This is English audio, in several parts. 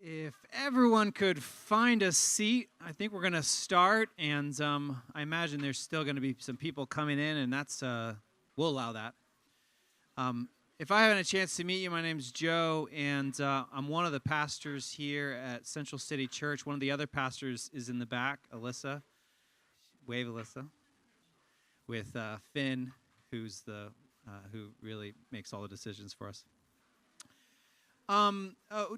If everyone could find a seat, I think we're going to start, and I imagine there's still going to be some people coming in, and we'll allow that. If I haven't a chance to meet you, my name's Joe, and I'm one of the pastors here at Central City Church. One of the other pastors is in the back, Alyssa. Wave, Alyssa. With Finn, who really makes all the decisions for us.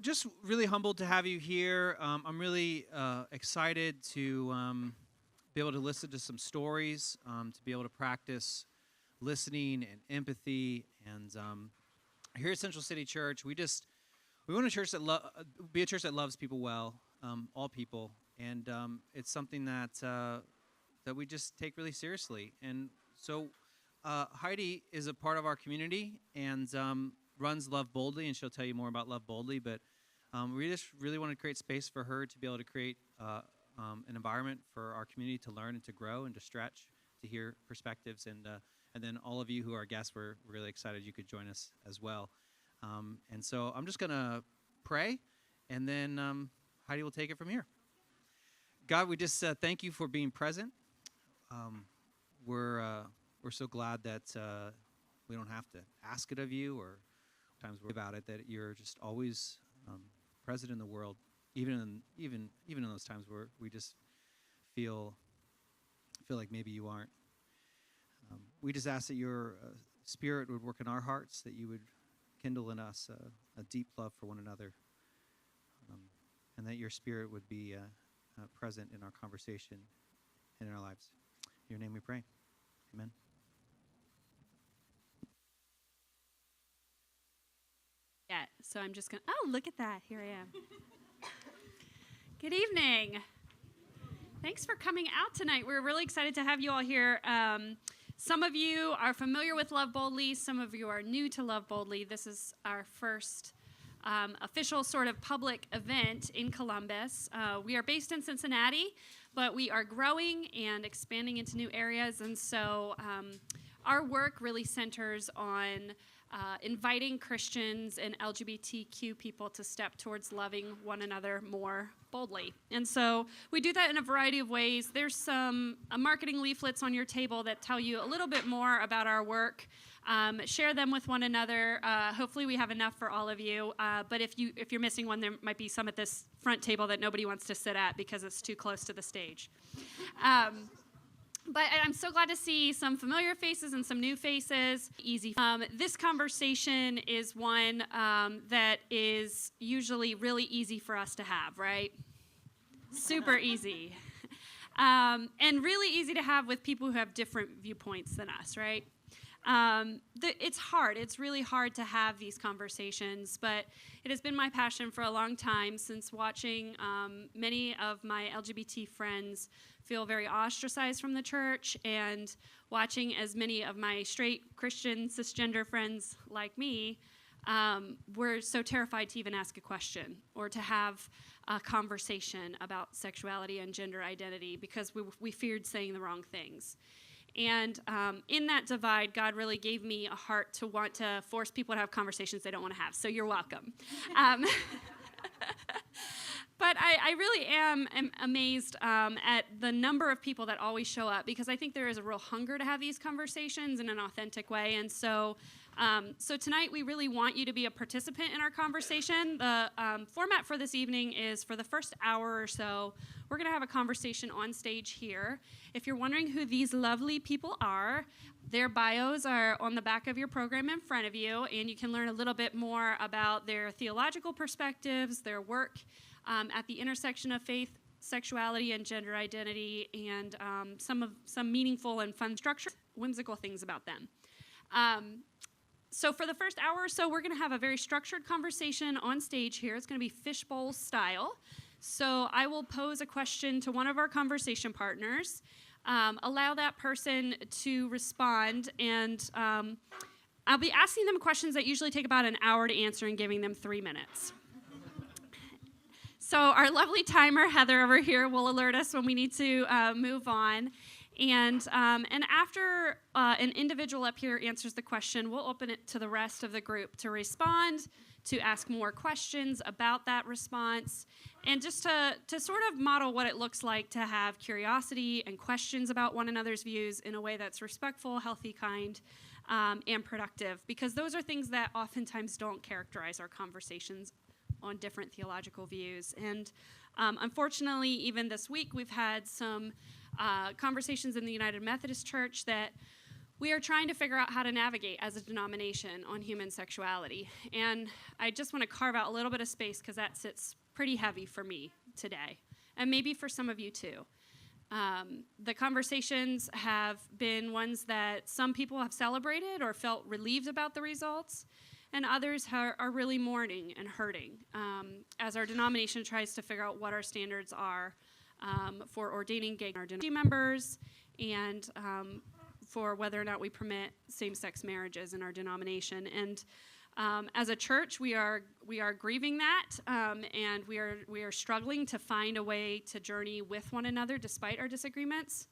Just really humbled to have you here. I'm really excited to be able to listen to some stories, to be able to practice listening and empathy. And here at Central City Church, we want a church be a church that loves people well, all people, and it's something that we just take really seriously. And so Heidi is a part of our community, and runs LOVEboldly, and she'll tell you more about LOVEboldly, but we just really want to create space for her to be able to create an environment for our community to learn and to grow and to stretch, to hear perspectives, and then all of you who are guests, we're really excited you could join us as well. And so I'm just going to pray, and then Heidi will take it from here. God, we just thank you for being present. We're so glad that we don't have to ask it of you, or times we're about it, that you're just always present in the world, even in those times where we just feel like maybe you aren't. We just ask that your Spirit would work in our hearts, that you would kindle in us a deep love for one another, and that your Spirit would be present in our conversation and in our lives. In your name we pray. Amen. Yeah, so I'm just going to, oh, look at that. Here I am. Good evening. Thanks for coming out tonight. We're really excited to have you all here. Some of you are familiar with LOVEboldly. Some of you are new to LOVEboldly. This is our first official sort of public event in Columbus. We are based in Cincinnati, but we are growing and expanding into new areas. And so our work really centers on inviting Christians and LGBTQ people to step towards loving one another more boldly. And so we do that in a variety of ways. There's some marketing leaflets on your table that tell you a little bit more about our work. Share them with one another. Hopefully we have enough for all of you. But if you're missing one, there might be some at this front table that nobody wants to sit at because it's too close to the stage. But I'm so glad to see some familiar faces and some new faces. Easy. This conversation is one that is usually really easy for us to have, right? Super easy. And really easy to have with people who have different viewpoints than us, right? It's hard. It's really hard to have these conversations, but it has been my passion for a long time, since watching many of my LGBT friends feel very ostracized from the church, and watching as many of my straight Christian cisgender friends like me were so terrified to even ask a question or to have a conversation about sexuality and gender identity because we feared saying the wrong things. And in that divide, God really gave me a heart to want to force people to have conversations they don't want to have. So you're welcome. But I really am amazed at the number of people that always show up, because I think there is a real hunger to have these conversations in an authentic way. And so tonight we really want you to be a participant in our conversation. The format for this evening is, for the first hour or so, we're going to have a conversation on stage here. If you're wondering who these lovely people are, their bios are on the back of your program in front of you, and you can learn a little bit more about their theological perspectives, their work at the intersection of faith, sexuality, and gender identity, and some meaningful and fun structure, whimsical things about them. So for the first hour or so, we're going to have a very structured conversation on stage here. It's going to be fishbowl style. So I will pose a question to one of our conversation partners, allow that person to respond, and I'll be asking them questions that usually take about an hour to answer and giving them 3 minutes. So our lovely timer, Heather, over here, will alert us when we need to move on. And after an individual up here answers the question, we'll open it to the rest of the group to respond, to ask more questions about that response, and just to sort of model what it looks like to have curiosity and questions about one another's views in a way that's respectful, healthy, kind, and productive, because those are things that oftentimes don't characterize our conversations on different theological views. And unfortunately, even this week, we've had some conversations in the United Methodist Church that we are trying to figure out how to navigate as a denomination on human sexuality. And I just want to carve out a little bit of space because that sits pretty heavy for me today, and maybe for some of you too. The conversations have been ones that some people have celebrated or felt relieved about the results, and others are really mourning and hurting as our denomination tries to figure out what our standards are for ordaining gay members, and for whether or not we permit same-sex marriages in our denomination. And as a church, we are grieving that, and we are struggling to find a way to journey with one another despite our disagreements.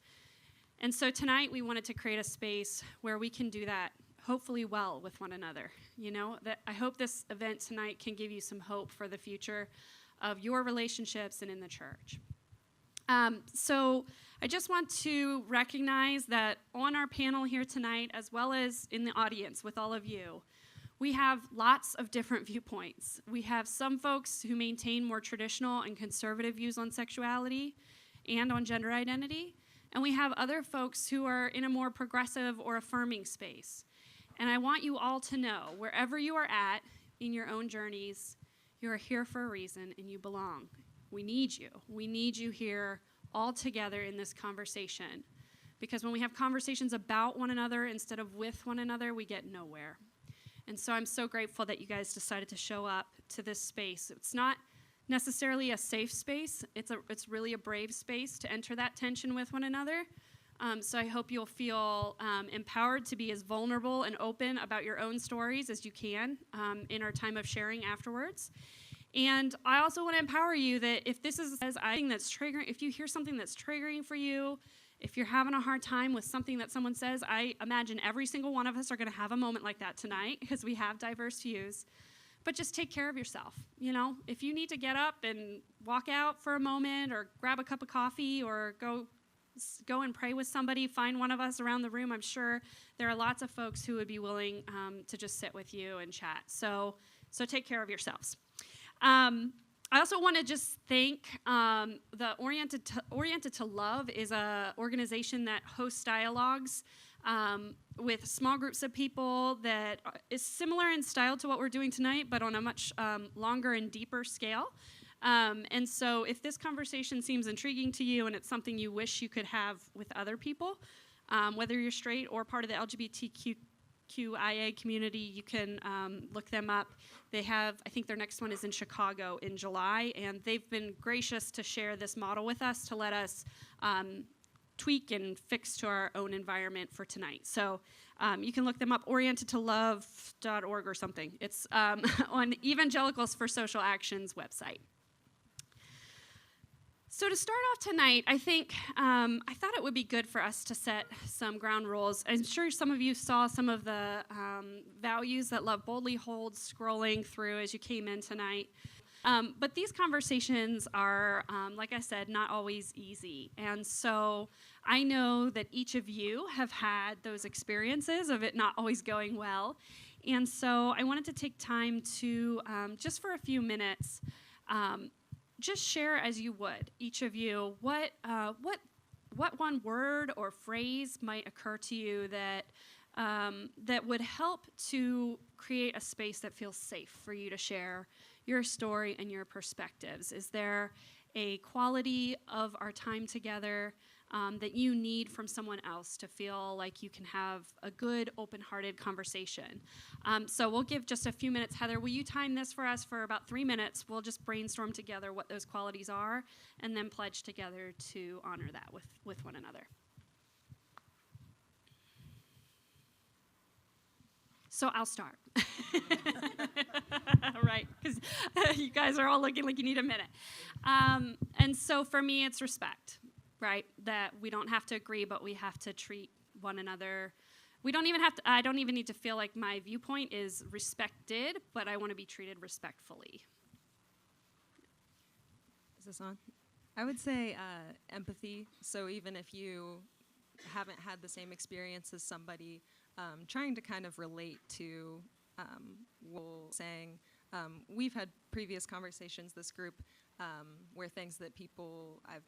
And so tonight, we wanted to create a space where we can do that, hopefully well, with one another. You know, that I hope this event tonight can give you some hope for the future of your relationships and in the church. So I just want to recognize that on our panel here tonight, as well as in the audience with all of you, we have lots of different viewpoints. We have some folks who maintain more traditional and conservative views on sexuality and on gender identity, and we have other folks who are in a more progressive or affirming space. And I want you all to know, wherever you are at in your own journeys, you are here for a reason and you belong. We need you. We need you here all together in this conversation. Because when we have conversations about one another instead of with one another, we get nowhere. And so I'm so grateful that you guys decided to show up to this space. It's not necessarily a safe space. It's really a brave space to enter that tension with one another. So I hope you'll feel empowered to be as vulnerable and open about your own stories as you can in our time of sharing afterwards. And I also want to empower you that if this is that's triggering, if you hear something that's triggering for you, if you're having a hard time with something that someone says, I imagine every single one of us are going to have a moment like that tonight because we have diverse views. But just take care of yourself. You know, if you need to get up and walk out for a moment or grab a cup of coffee or go and pray with somebody, find one of us around the room. I'm sure there are lots of folks who would be willing to just sit with you and chat. So take care of yourselves. I also want to just thank the Oriented to Love is an organization that hosts dialogues with small groups of people that is similar in style to what we're doing tonight, but on a much longer and deeper scale. And so if this conversation seems intriguing to you and it's something you wish you could have with other people, whether you're straight or part of the LGBTQIA community, you can look them up. They have, I think their next one is in Chicago in July, and they've been gracious to share this model with us to let us tweak and fix to our own environment for tonight. So you can look them up, orientedtolove.org or something. It's on Evangelicals for Social Action's website. So to start off tonight, I think I thought it would be good for us to set some ground rules. I'm sure some of you saw some of the values that LOVEboldly holds scrolling through as you came in tonight. But these conversations are, like I said, not always easy. And so I know that each of you have had those experiences of it not always going well. And so I wanted to take time to, just for a few minutes, just share as you would, each of you, what one word or phrase might occur to you that that would help to create a space that feels safe for you to share your story and your perspectives. Is there a quality of our time together that you need from someone else to feel like you can have a good, open-hearted conversation? So we'll give just a few minutes. Heather, will you time this for us for about 3 minutes? We'll just brainstorm together what those qualities are and then pledge together to honor that with one another. So I'll start. Right, because you guys are all looking like you need a minute. And so for me, it's respect. right? That we don't have to agree, but we have to treat one another. We don't even have to, I don't even need to feel like my viewpoint is respected, but I want to be treated respectfully. Is this on? I would say empathy. So even if you haven't had the same experience as somebody, trying to kind of relate to saying, we've had previous conversations, this group, where things that people I've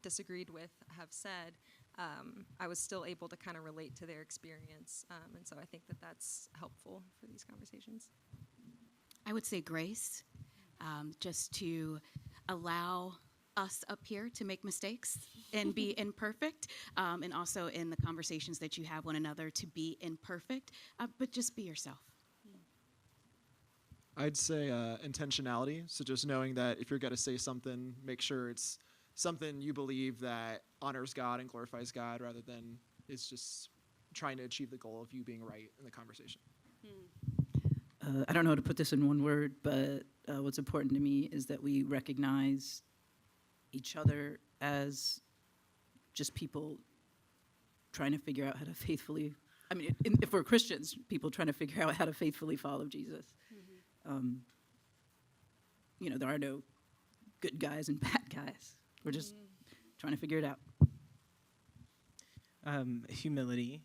disagreed with have said, I was still able to kind of relate to their experience. And so I think that that's helpful for these conversations. I would say grace, just to allow us up here to make mistakes and be imperfect, and also in the conversations that you have one another to be imperfect, but just be yourself. I'd say intentionality. So just knowing that if you're going to say something, make sure it's something you believe that honors God and glorifies God, rather than it's just trying to achieve the goal of you being right in the conversation. I don't know how to put this in one word, but what's important to me is that we recognize each other as just people trying to figure out how to faithfully, if we're Christians, people trying to figure out how to faithfully follow Jesus. There are no good guys and bad guys. We're just trying to figure it out. Humility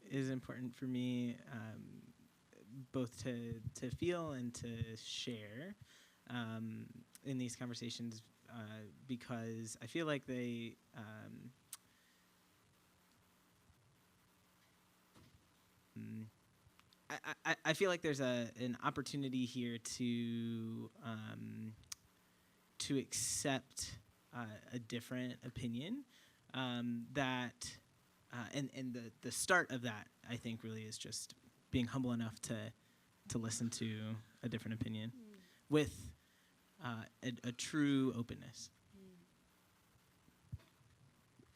is important for me, both to feel and to share in these conversations, because I feel like they I feel like there's an opportunity here to accept a different opinion, that and the start of that, I think, really is just being humble enough to listen to a different opinion with a true openness.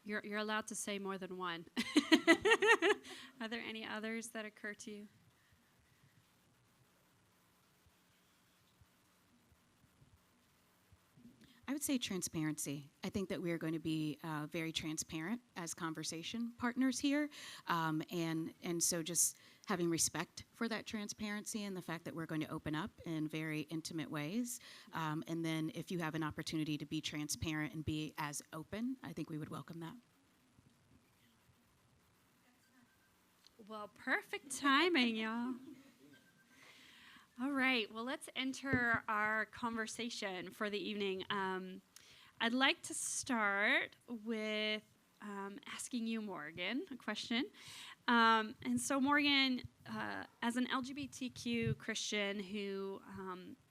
You're allowed to say more than one. Are there any others that occur to you? I would say transparency. I think that we are going to be very transparent as conversation partners here, and so just having respect for that transparency and the fact that we're going to open up in very intimate ways. And then if you have an opportunity to be transparent and be as open, I think we would welcome that. Well, perfect timing, y'all. All right, well, let's enter our conversation for the evening. I'd like to start with asking you, Morgan, a question. And so, Morgan, as an LGBTQ Christian who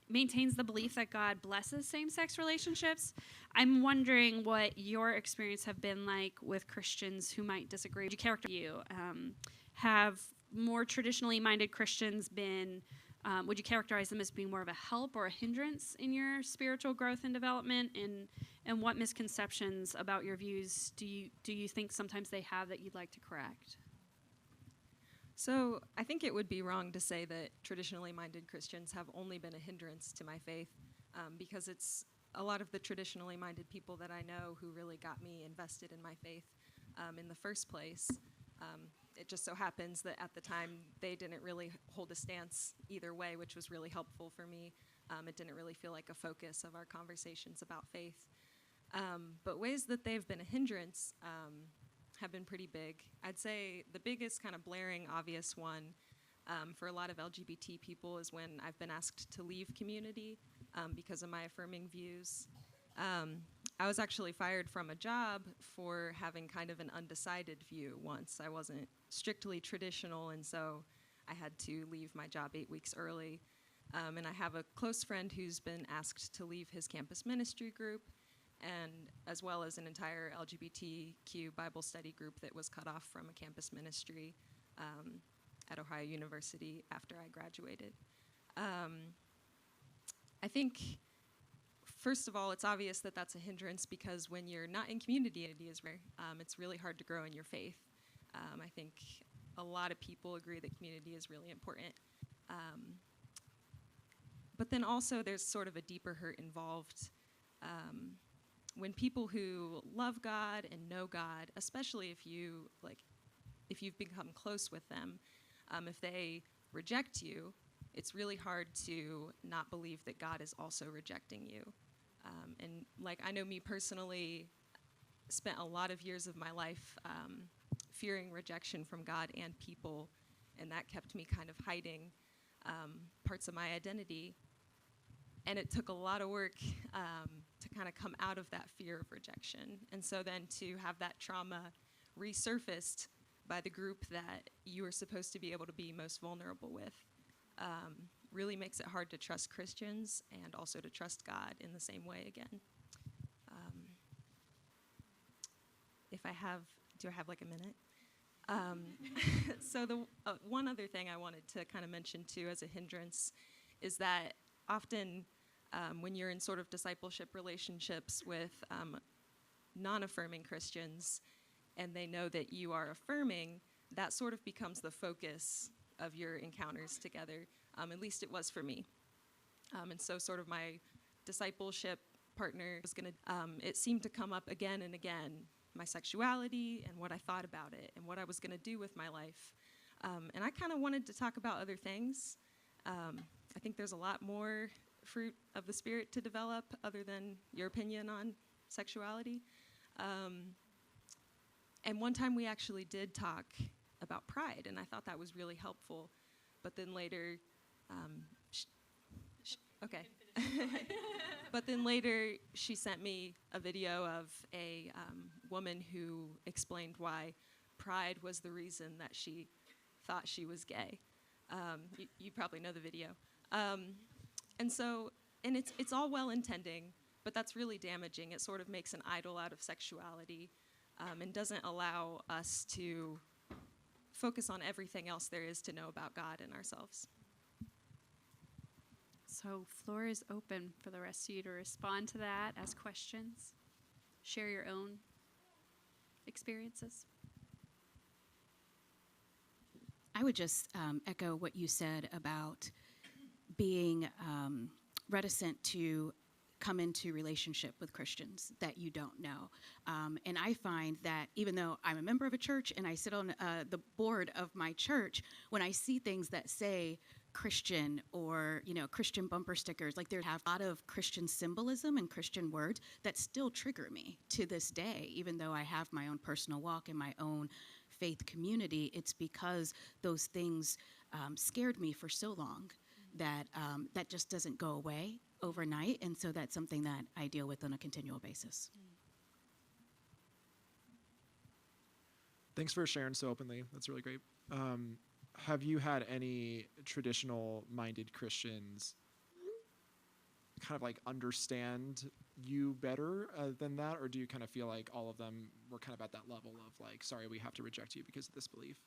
maintains the belief that God blesses same-sex relationships, I'm wondering what your experience have been like with Christians who might disagree. Would you characterize you? Have more traditionally minded Christians been... would you characterize them as being more of a help or a hindrance in your spiritual growth and development? And what misconceptions about your views do you think sometimes they have that you'd like to correct? So I think it would be wrong to say that traditionally minded Christians have only been a hindrance to my faith, because it's a lot of the traditionally minded people that I know who really got me invested in my faith in the first place. It just so happens that at the time they didn't really hold a stance either way, which was really helpful for me. It didn't really feel like a focus of our conversations about faith. But ways that they've been a hindrance have been pretty big. I'd say the biggest kind of blaring obvious one for a lot of LGBT people is when I've been asked to leave community because of my affirming views. I was actually fired from a job for having kind of an undecided view once. I wasn't strictly traditional, and so I had to leave my job 8 weeks early. And I have a close friend who's been asked to leave his campus ministry group, and as well as an entire LGBTQ Bible study group that was cut off from a campus ministry at Ohio University after I graduated. I think, first of all, it's obvious that that's a hindrance because when you're not in community, it's really hard to grow in your faith. I think a lot of people agree that community is really important. But then also there's sort of a deeper hurt involved when people who love God and know God, especially if you've become close with them, if they reject you, it's really hard to not believe that God is also rejecting you. And like, I know me personally, spent a lot of years of my life fearing rejection from God and people, and that kept me kind of hiding parts of my identity. And it took a lot of work to kind of come out of that fear of rejection. And so then to have that trauma resurfaced by the group that you are supposed to be able to be most vulnerable with really makes it hard to trust Christians and also to trust God in the same way again. Do I have like a minute? So the one other thing I wanted to kind of mention too as a hindrance is that often when you're in sort of discipleship relationships with non-affirming Christians and they know that you are affirming, that sort of becomes the focus of your encounters together. At least it was for me. And so sort of my discipleship partner was going to, it seemed to come up again and again, my sexuality and what I thought about it and what I was going to do with my life. And I kind of wanted to talk about other things. I think there's a lot more fruit of the Spirit to develop other than your opinion on sexuality. And one time we actually did talk about pride, and I thought that was really helpful. But then later, okay. But then later, she sent me a video of a woman who explained why pride was the reason that she thought she was gay. You probably know the video. And it's all well-intending, but that's really damaging. It sort of makes an idol out of sexuality and doesn't allow us to focus on everything else there is to know about God and ourselves. So floor is open for the rest of you to respond to that, ask questions, share your own experiences. I would just echo what you said about being reticent to come into relationship with Christians that you don't know. And I find that even though I'm a member of a church and I sit on the board of my church, when I see things that say Christian or, Christian bumper stickers, like there have a lot of Christian symbolism and Christian words that still trigger me to this day, even though I have my own personal walk and my own faith community. It's because those things scared me for so long that that just doesn't go away overnight, and so that's something that I deal with on a continual basis. Thanks for sharing so openly. That's really great. Have you had any traditional-minded Christians kind of like understand you better than that, or do you kind of feel like all of them were kind of at that level of like, sorry, we have to reject you because of this belief?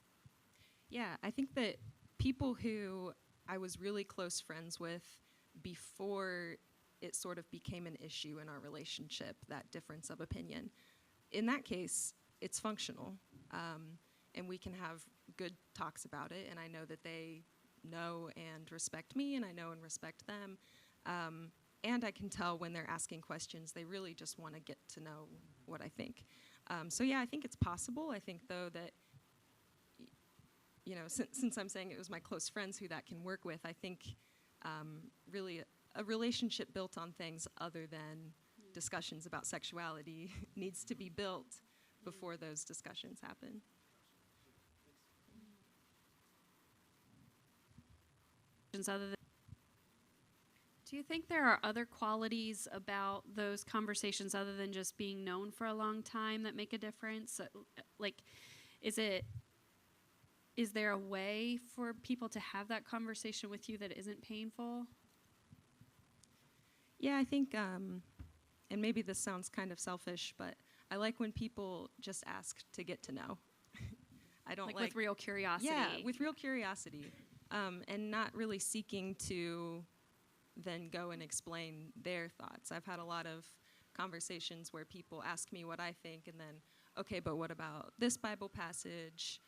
Yeah, I think that people who I was really close friends with before it sort of became an issue in our relationship, that difference of opinion, in that case, it's functional. And we can have good talks about it, and I know that they know and respect me, and I know and respect them. And I can tell when they're asking questions, they really just want to get to know what I think. So yeah, I think it's possible. I think, though, that, since I'm saying it was my close friends who that can work with, I think really a relationship built on things other than discussions about sexuality needs to be built before those discussions happen. Do you think there are other qualities about those conversations other than just being known for a long time that make a difference? Like, is there a way for people to have that conversation with you that isn't painful? Yeah, I think, and maybe this sounds kind of selfish, but I like when people just ask to get to know. I don't like with real curiosity. Yeah, with real curiosity, and not really seeking to then go and explain their thoughts. I've had a lot of conversations where people ask me what I think, and then, okay, but what about this Bible passage?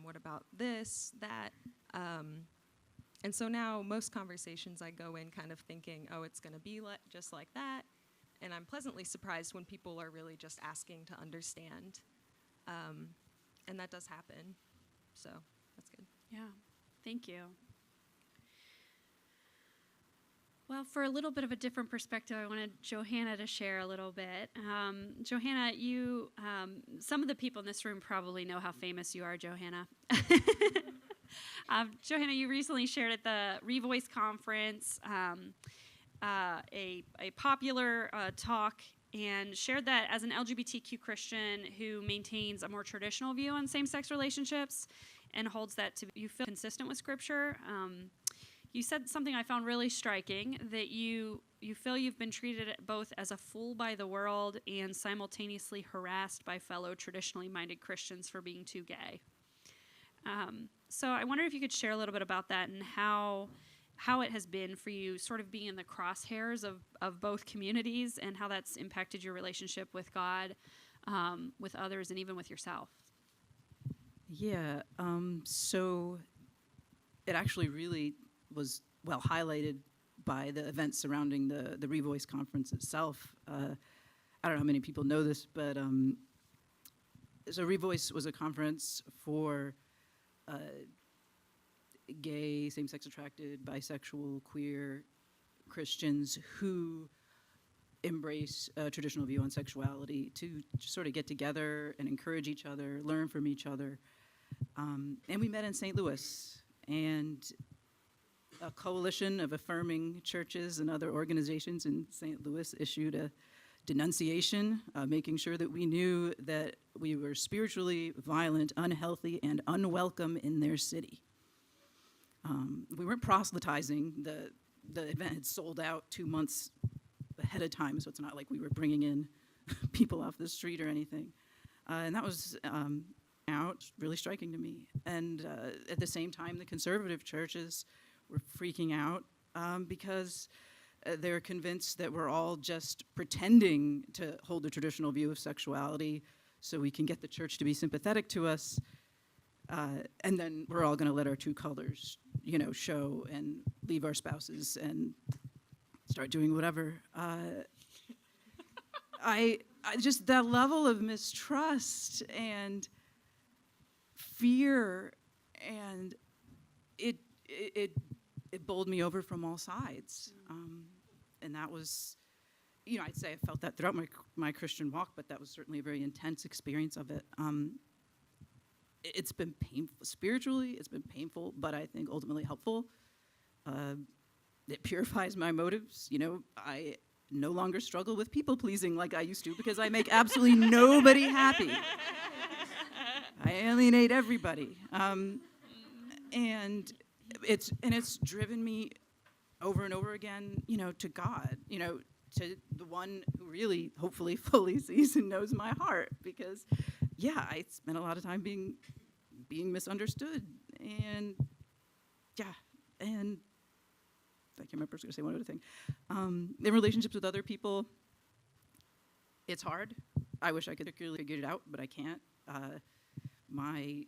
What about this, that? And so now most conversations I go in kind of thinking, oh, it's going to be just like that. And I'm pleasantly surprised when people are really just asking to understand. And that does happen. So that's good. Yeah, thank you. Well, for a little bit of a different perspective, I wanted Johanna to share a little bit. Johanna, you, some of the people in this room probably know how famous you are, Johanna. Johanna, you recently shared at the Revoice conference a popular talk and shared that as an LGBTQ Christian who maintains a more traditional view on same-sex relationships and holds that to you feel consistent with Scripture. You said something I found really striking, that you feel you've been treated both as a fool by the world and simultaneously harassed by fellow traditionally minded Christians for being too gay. So I wonder if you could share a little bit about that and how it has been for you sort of being in the crosshairs of both communities and how that's impacted your relationship with God, with others, and even with yourself. Yeah, so it actually really was well highlighted by the events surrounding the Revoice conference itself. I don't know how many people know this, but so Revoice was a conference for gay, same-sex attracted, bisexual, queer Christians who embrace a traditional view on sexuality to sort of get together and encourage each other, learn from each other. And we met in St. Louis, and a coalition of affirming churches and other organizations in St. Louis issued a denunciation, making sure that we knew that we were spiritually violent, unhealthy, and unwelcome in their city. We weren't proselytizing. The event had sold out 2 months ahead of time, so it's not like we were bringing in people off the street or anything. And that was really striking to me. And at the same time, the conservative churches were freaking out because they're convinced that we're all just pretending to hold a traditional view of sexuality so we can get the church to be sympathetic to us, and then we're all going to let our true colors, show and leave our spouses and start doing whatever. I just, that level of mistrust and fear, and it bowled me over from all sides. And that was, I'd say I felt that throughout my Christian walk, but that was certainly a very intense experience of it. It's been painful. Spiritually, it's been painful, but I think ultimately helpful. It purifies my motives. I no longer struggle with people-pleasing like I used to because I make absolutely nobody happy. I alienate everybody. And it's driven me over and over again, to God, to the one who really, hopefully, fully sees and knows my heart. Because, I spent a lot of time being misunderstood, and I can't remember. I was going to say one other thing. In relationships with other people, it's hard. I wish I could particularly figure it out, but I can't. My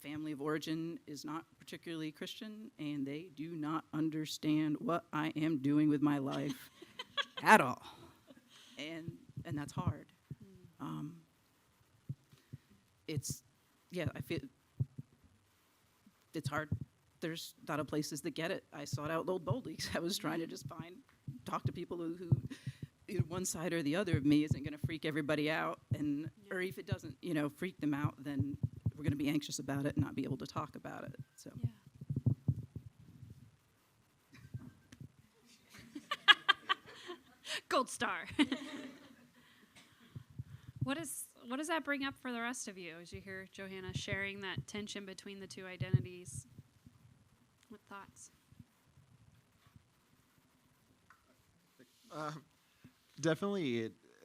family of origin is not particularly Christian, and they do not understand what I am doing with my life at all, and that's hard. I feel it's hard. There's a lot of places that get it. I sought out LOVEboldly because I was trying to just talk to people who either one side or the other of me isn't going to freak everybody out, or if it doesn't, freak them out, then we're going to be anxious about it and not be able to talk about it. So. Yeah. Gold star. What does that bring up for the rest of you as you hear Johanna sharing that tension between the two identities? What thoughts?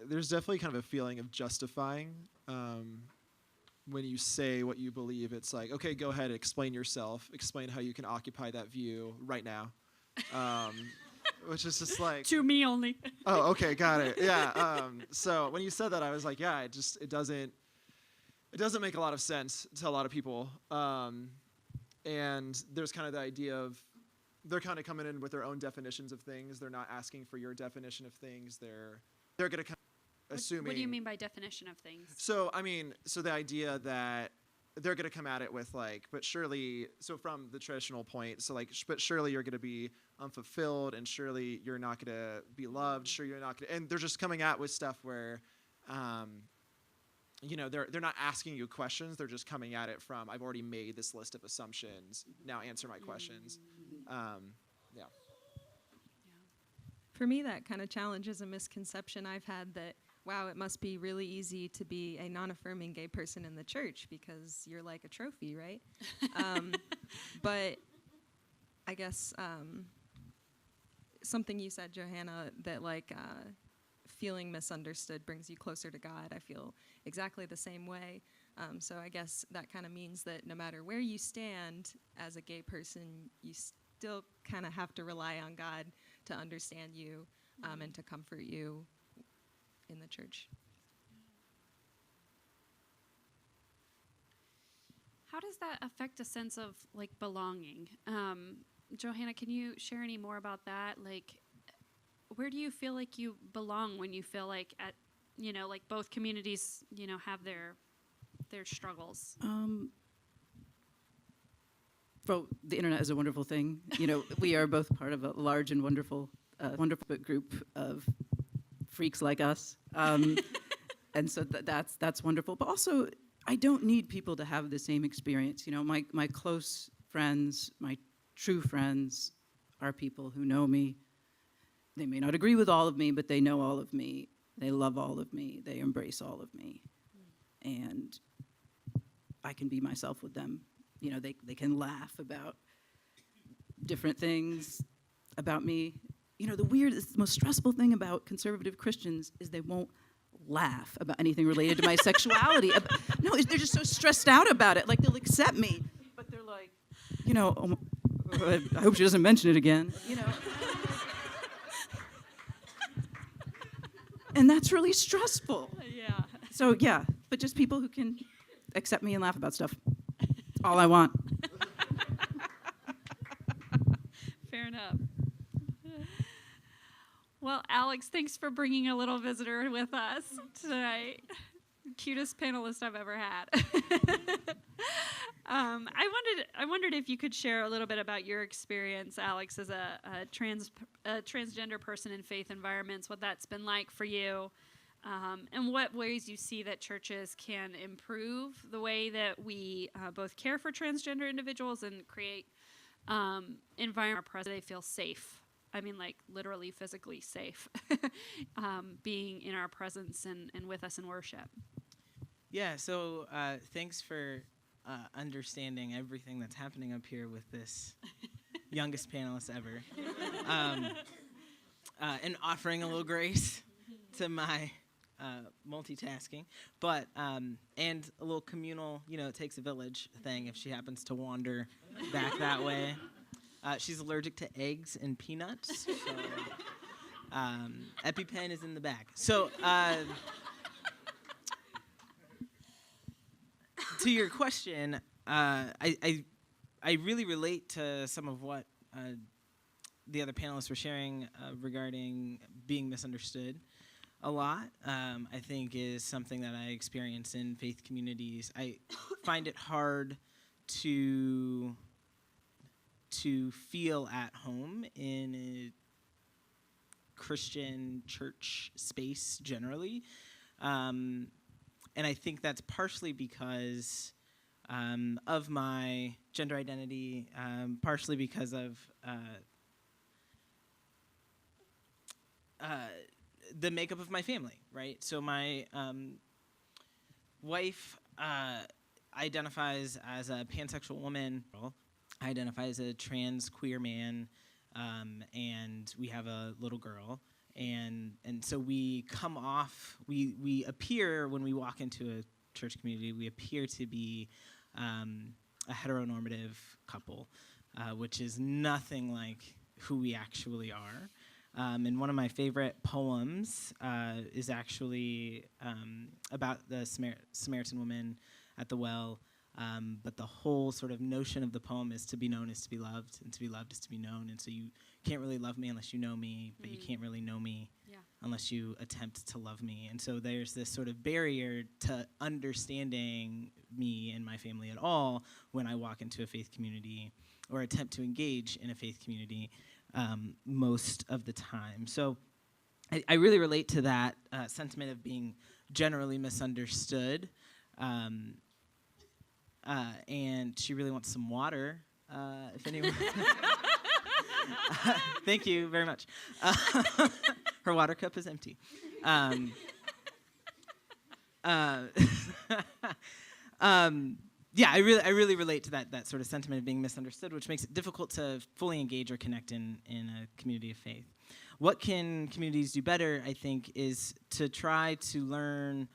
There's definitely kind of a feeling of justifying when you say what you believe. It's like, okay, go ahead, explain yourself, explain how you can occupy that view right now. Which is just like, to me only. oh, okay, got it. Yeah. So when you said that, I was like, yeah, it doesn't make a lot of sense to a lot of people. And there's kind of the idea of they're kind of coming in with their own definitions of things. They're not asking for your definition of things. They're they're going to come assuming. What do you mean by definition of things? So I mean, so the idea that they're going to come at it with like, but surely, so from the traditional point, so like, but surely you're going to be unfulfilled, and surely you're not going to be loved. Sure, you're not going to, and they're just coming at with stuff where, you know, they're not asking you questions. They're just coming at it from, I've already made this list of assumptions. Now answer my questions. Yeah. For me, that kind of challenges a misconception I've had that, wow, it must be really easy to be a non-affirming gay person in the church because you're like a trophy, right? But I guess something you said, Johanna, that like feeling misunderstood brings you closer to God. I feel exactly the same way. So I guess that kind of means that no matter where you stand as a gay person, you still kind of have to rely on God to understand you and to comfort you in the church. How does that affect a sense of like belonging? Johanna, can you share any more about that? Like, where do you feel like you belong when you feel like at, you know, like both communities, you know, have their struggles? Well, the internet is a wonderful thing. You know, we are both part of a large and wonderful group of freaks like us, and so that's wonderful. But also, I don't need people to have the same experience. You know, my close friends, my true friends, are people who know me. They may not agree with all of me, but they know all of me. They love all of me. They embrace all of me, and I can be myself with them. You know, they can laugh about different things about me. You know, the most stressful thing about conservative Christians is they won't laugh about anything related to my sexuality. No, they're just so stressed out about it. Like, they'll accept me, but they're like, you know, I hope she doesn't mention it again, you know. And that's really stressful. Yeah. So, yeah, but just people who can accept me and laugh about stuff. All I want. Fair enough. Well, Alex, thanks for bringing a little visitor with us tonight. Cutest panelist I've ever had. I wondered if you could share a little bit about your experience, Alex, as a transgender person in faith environments, what that's been like for you. And what ways you see that churches can improve the way that we both care for transgender individuals and create environment where they feel safe. I mean, like literally physically safe, being in our presence and with us in worship. Yeah, so thanks for understanding everything that's happening up here with this youngest panelist ever. And offering a little grace to my multitasking, but and a little communal, you know, it takes a village thing if she happens to wander back that way. She's allergic to eggs and peanuts, so EpiPen is in the back. So to your question, I really relate to some of what the other panelists were sharing regarding being misunderstood. A lot, I think, is something that I experience in faith communities. I find it hard to feel at home in a Christian church space generally. And I think that's partially because of my gender identity, partially because of the makeup of my family, right? So my wife identifies as a pansexual woman. I identify as a trans queer man, and we have a little girl. And so we come off, we appear, when we walk into a church community, we appear to be a heteronormative couple, which is nothing like who we actually are. And one of my favorite poems is actually about the Samaritan woman at the well, But the whole sort of notion of the poem is to be known is to be loved, and to be loved is to be known. And so you can't really love me unless you know me, but you can't really know me unless you attempt to love me. And so there's this sort of barrier to understanding me and my family at all when I walk into a faith community or attempt to engage in a faith community most of the time. So I really relate to that sentiment of being generally misunderstood. And she really wants some water, if anyone. Thank you very much. Her water cup is empty. Yeah, I really relate to that sort of sentiment of being misunderstood, which makes it difficult to fully engage or connect in a community of faith. What can communities do better, I think, is to try to learn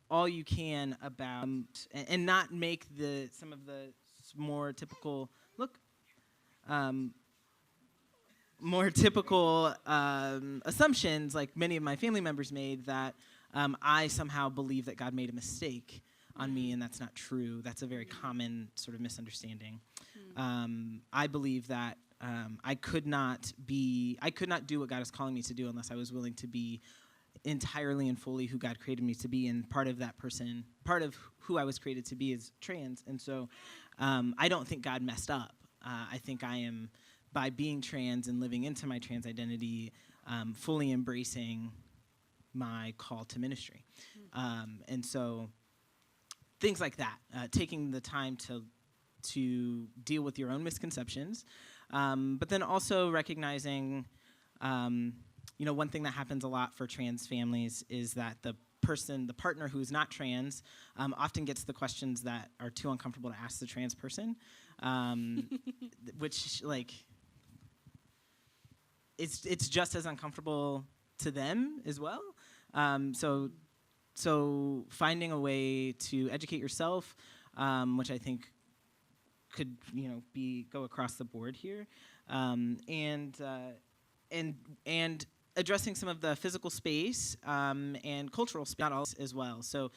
all you can about, and not make some of the more typical, assumptions like many of my family members made, that I somehow believe that God made a mistake on me, and that's not true. That's a very common sort of misunderstanding. I believe that I could not do what God is calling me to do unless I was willing to be entirely and fully who God created me to be, and part of who I was created to be is trans. And so I don't think God messed up. I think I am, by being trans and living into my trans identity, fully embracing my call to ministry. And so things like that, taking the time to deal with your own misconceptions, but then also recognizing, one thing that happens a lot for trans families is that the partner who is not trans, often gets the questions that are too uncomfortable to ask the trans person, which, it's just as uncomfortable to them as well. So finding a way to educate yourself, which I think could go across the board here, and addressing some of the physical space and cultural space, not all as well. So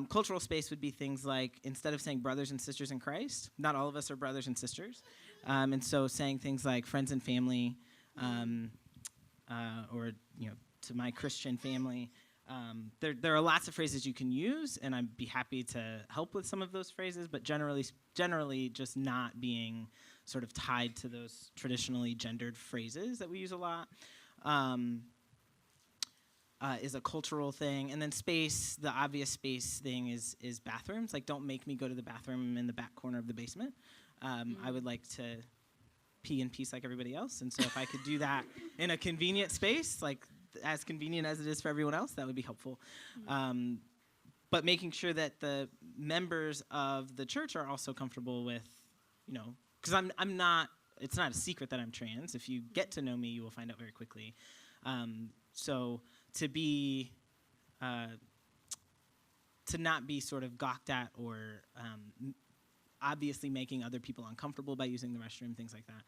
cultural space would be things like, instead of saying brothers and sisters in Christ, not all of us are brothers and sisters, and so saying things like friends and family, or to my Christian family. There are lots of phrases you can use, and I'd be happy to help with some of those phrases, but generally just not being sort of tied to those traditionally gendered phrases that we use a lot is a cultural thing. And then space, the obvious space thing is bathrooms. Like, don't make me go to the bathroom in the back corner of the basement. I would like to pee in peace like everybody else, and so if I could do that in a convenient space, like as convenient as it is for everyone else, that would be helpful. But making sure that the members of the church are also comfortable with, because I'm not, it's not a secret that I'm trans. If you get to know me, you will find out very quickly. So to be, to not be sort of gawked at or obviously making other people uncomfortable by using the restroom, things like that.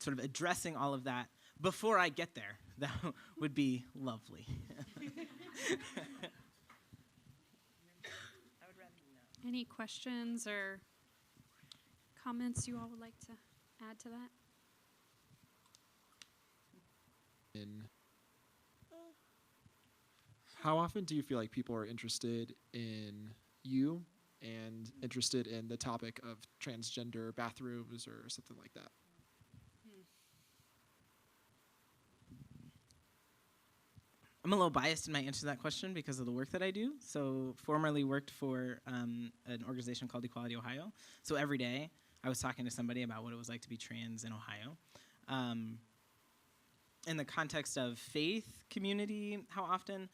Sort of addressing all of that before I get there, that would be lovely. Any questions or comments you all would like to add to that? How often do you feel like people are interested in you and interested in the topic of transgender bathrooms or something like that? I'm a little biased in my answer to that question because of the work that I do. So formerly worked for an organization called Equality Ohio. So every day I was talking to somebody about what it was like to be trans in Ohio. In the context of faith community, how often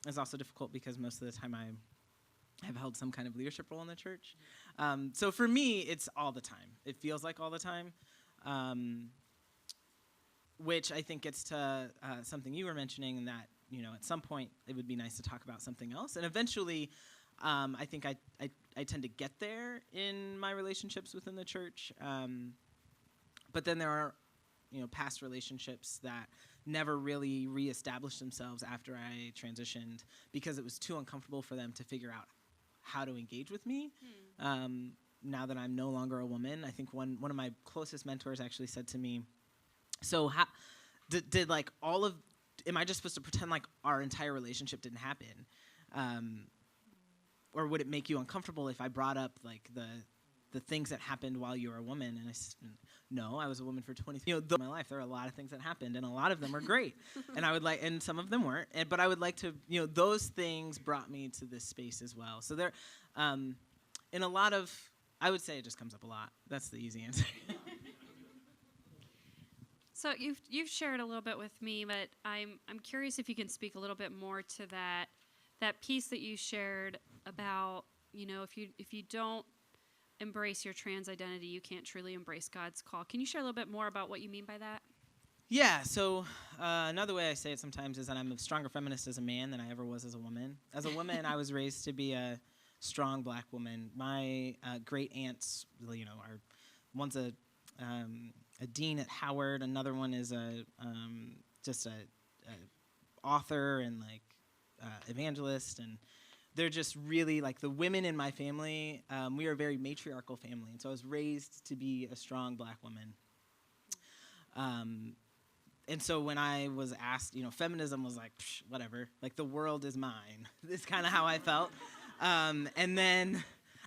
is also difficult because most of the time I have held some kind of leadership role in the church. So for me, it's all the time. It feels like all the time. Which I think gets to something you were mentioning, that at some point it would be nice to talk about something else. And eventually, I think I tend to get there in my relationships within the church. But then there are, past relationships that never really reestablished themselves after I transitioned because it was too uncomfortable for them to figure out how to engage with me. Now that I'm no longer a woman, I think one of my closest mentors actually said to me, so how did like all of, am I just supposed to pretend like our entire relationship didn't happen? Or would it make you uncomfortable if I brought up like the things that happened while you were a woman? And I said, no, I was a woman for 20, in my life, there are a lot of things that happened, and a lot of them were great. And some of them weren't, but I would like to, those things brought me to this space as well. So there, in a lot of, I would say it just comes up a lot. That's the easy answer. So you've shared a little bit with me, but I'm curious if you can speak a little bit more to that piece that you shared about, if you don't embrace your trans identity, you can't truly embrace God's call. Can you share a little bit more about what you mean by that? Yeah, so another way I say it sometimes is that I'm a stronger feminist as a man than I ever was as a woman. As a woman, I was raised to be a strong black woman. My great aunts, are one's a dean at Howard, another one is just a author and like evangelist, and they're just really like the women in my family. We are a very matriarchal family, and so I was raised to be a strong black woman. And so when I was asked, feminism was like, whatever, like the world is mine. That's kind of how I felt. And then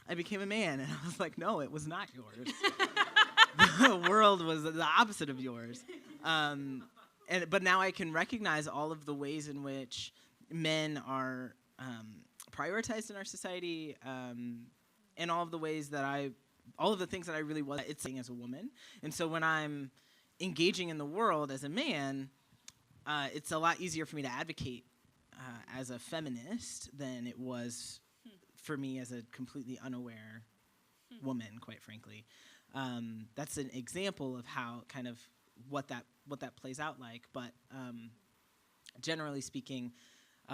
I became a man, and I was like, no, it was not yours. The world was the opposite of yours. But now I can recognize all of the ways in which men are prioritized in our society, and all of the ways that all of the things that I really was saying as a woman. And so when I'm engaging in the world as a man, it's a lot easier for me to advocate as a feminist than it was for me as a completely unaware woman, quite frankly. That's an example of how kind of what that plays out like. But generally speaking,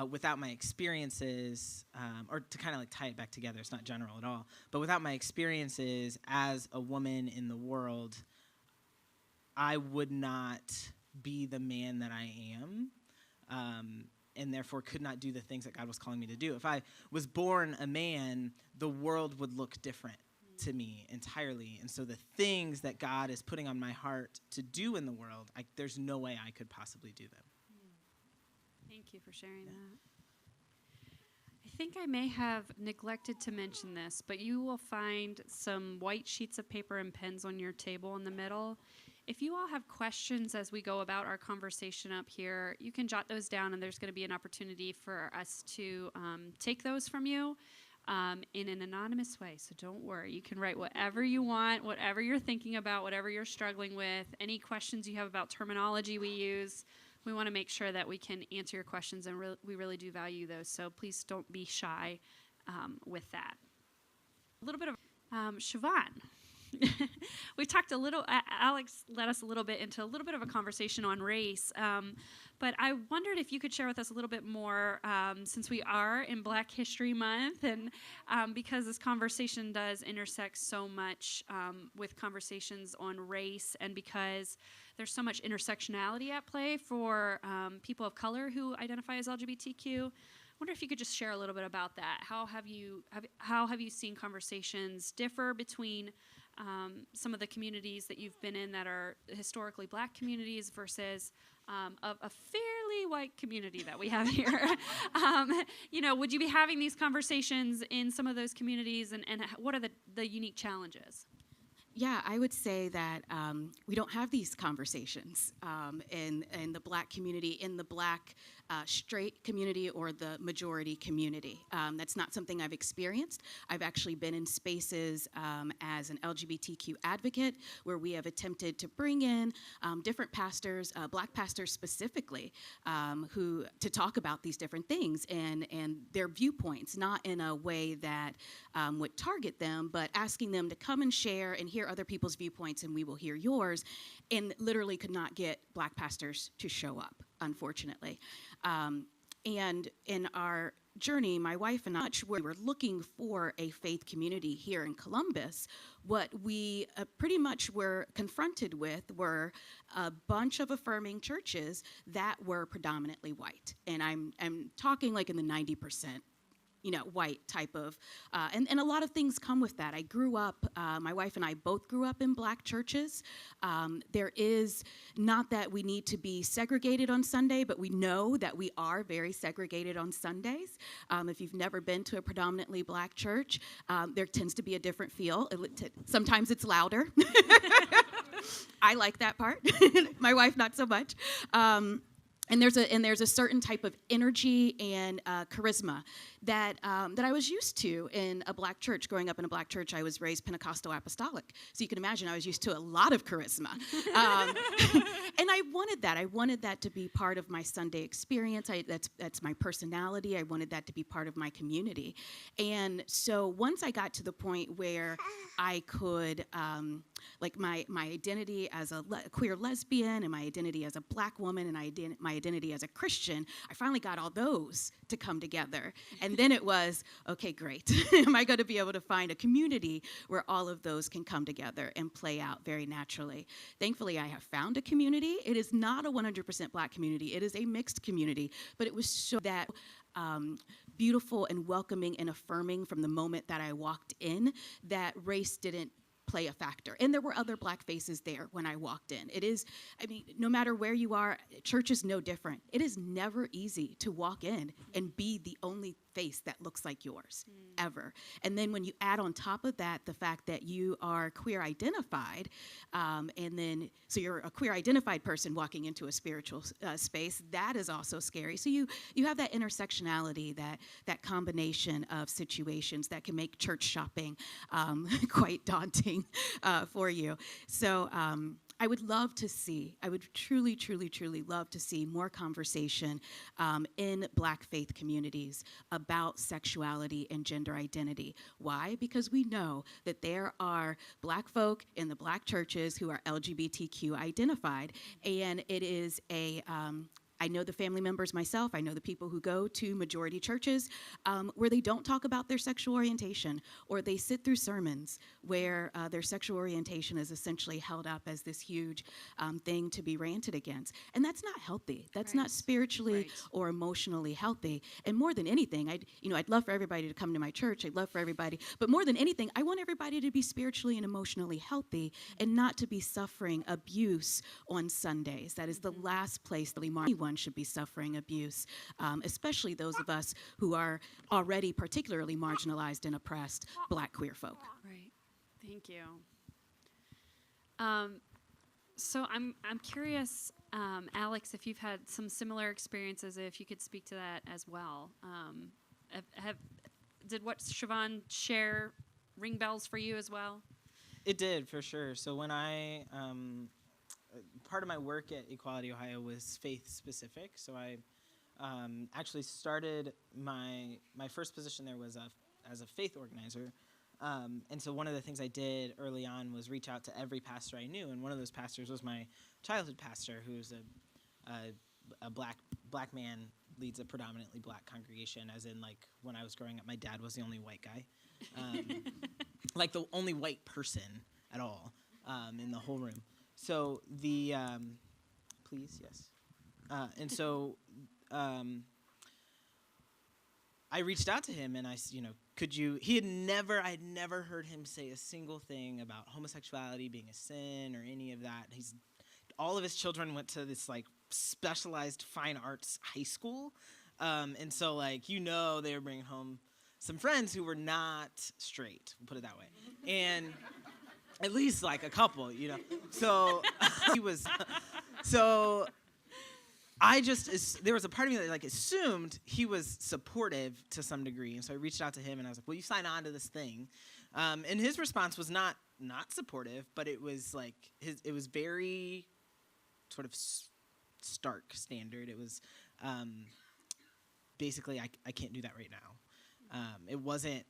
without my experiences, or to kind of like tie it back together, it's not general at all, but without my experiences as a woman in the world, I would not be the man that I am, and therefore could not do the things that God was calling me to do. If I was born a man, the world would look different to me entirely. And so the things that God is putting on my heart to do in the world, there's no way I could possibly do them. Thank you for sharing that. I think I may have neglected to mention this, but you will find some white sheets of paper and pens on your table in the middle. If you all have questions as we go about our conversation up here, you can jot those down, and there's going to be an opportunity for us to take those from you in an anonymous way. So don't worry. You can write whatever you want, whatever you're thinking about, whatever you're struggling with, any questions you have about terminology we use. We want to make sure that we can answer your questions, and we really do value those. So please don't be shy with that. A little bit of Siobhan. We talked a little, Alex led us a little bit into a little bit of a conversation on race, but I wondered if you could share with us a little bit more, since we are in Black History Month, and because this conversation does intersect so much with conversations on race, and because there's so much intersectionality at play for people of color who identify as LGBTQ. I wonder if you could just share a little bit about that. How have you seen conversations differ between some of the communities that you've been in that are historically Black communities versus a fairly white community that we have here? Would you be having these conversations in some of those communities, and what are the unique challenges? Yeah, I would say that we don't have these conversations in the Black community, in the Black straight community or the majority community. That's not something I've experienced. I've actually been in spaces as an LGBTQ advocate where we have attempted to bring in different pastors, Black pastors specifically, who to talk about these different things and their viewpoints, not in a way that would target them, but asking them to come and share and hear other people's viewpoints, and we will hear yours, and literally could not get Black pastors to show up, unfortunately. And in our journey, my wife and I were looking for a faith community here in Columbus. What we pretty much were confronted with were a bunch of affirming churches that were predominantly white. And I'm talking like in the 90% white type of, and a lot of things come with that. I grew up, my wife and I both grew up in black churches. There is not that we need to be segregated on Sunday, but we know that we are very segregated on Sundays. If you've never been to a predominantly black church, there tends to be a different feel. Sometimes it's louder. I like that part. My wife, not so much. And there's a certain type of energy and charisma that I was used to in a black church. Growing up in a black church, I was raised Pentecostal apostolic, so you can imagine I was used to a lot of charisma, and I wanted that. I wanted that to be part of my Sunday experience. That's my personality. I wanted that to be part of my community, and so once I got to the point where I could, like my identity as a queer lesbian and my identity as a black woman and my identity as a Christian, I finally got all those to come together. And then it was, okay, great. Am I going to be able to find a community where all of those can come together and play out very naturally? Thankfully, I have found a community. It is not a 100% black community. It is a mixed community, but it was so that beautiful and welcoming and affirming from the moment that I walked in that race didn't play a factor. And there were other black faces there when I walked in. It is, no matter where you are, church is no different. It is never easy to walk in and be the only face that looks like yours, ever. And then when you add on top of that the fact that you are queer identified, so you're a queer identified person walking into a spiritual space, that is also scary. So you have that intersectionality, that combination of situations that can make church shopping quite daunting for you. So I would truly, truly, truly love to see more conversation in black faith communities about sexuality and gender identity. Why? Because we know that there are black folk in the black churches who are LGBTQ identified, and it is I know the family members myself. I know the people who go to majority churches where they don't talk about their sexual orientation, or they sit through sermons where their sexual orientation is essentially held up as this huge thing to be ranted against. And that's not healthy. That's not spiritually or emotionally healthy. And more than anything, I'd love for everybody to come to my church. I'd love for everybody, but more than anything, I want everybody to be spiritually and emotionally healthy and not to be suffering abuse on Sundays. That is the last place that anyone should be suffering abuse, especially those of us who are already particularly marginalized and oppressed black queer folk. Right. Thank you. So I'm curious, Alex, if you've had some similar experiences, if you could speak to that as well. Did what Siobhan share ring bells for you as well? It did, for sure. So when I part of my work at Equality Ohio was faith specific. So I actually started my first position there was as a faith organizer. And so one of the things I did early on was reach out to every pastor I knew. And one of those pastors was my childhood pastor, who's a black man, leads a predominantly black congregation, as in, like, when I was growing up, my dad was the only white guy. Like the only white person at all in the whole room. So please, yes. And so I reached out to him and I I had never heard him say a single thing about homosexuality being a sin or any of that. All of his children went to this like specialized fine arts high school. And so they were bringing home some friends who were not straight, we'll put it that way. And at least like a couple, So there was a part of me that assumed he was supportive to some degree. And so I reached out to him and I was like, will you sign on to this thing? And his response was not supportive, but it was it was very sort of stark standard. It was basically, I can't do that right now. It wasn't,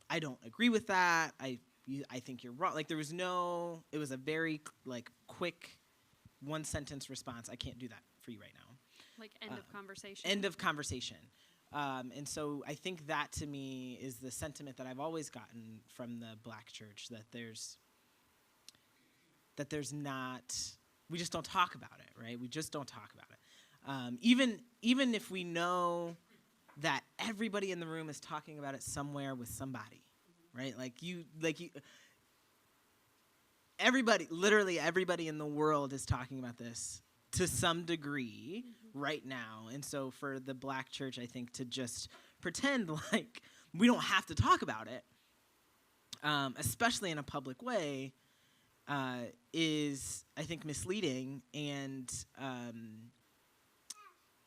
I don't agree with that. I think you're wrong. It was a very quick one sentence response. I can't do that for you right now. End of conversation. End of conversation. And so I think that to me is the sentiment that I've always gotten from the black church, that there's not, we just don't talk about it, right? We just don't talk about it. Even if we know that everybody in the room is talking about it somewhere with somebody, right? Everybody, literally everybody in the world is talking about this to some degree right now. And so for the Black church, I think to just pretend like we don't have to talk about it, especially in a public way, is, I think, misleading, and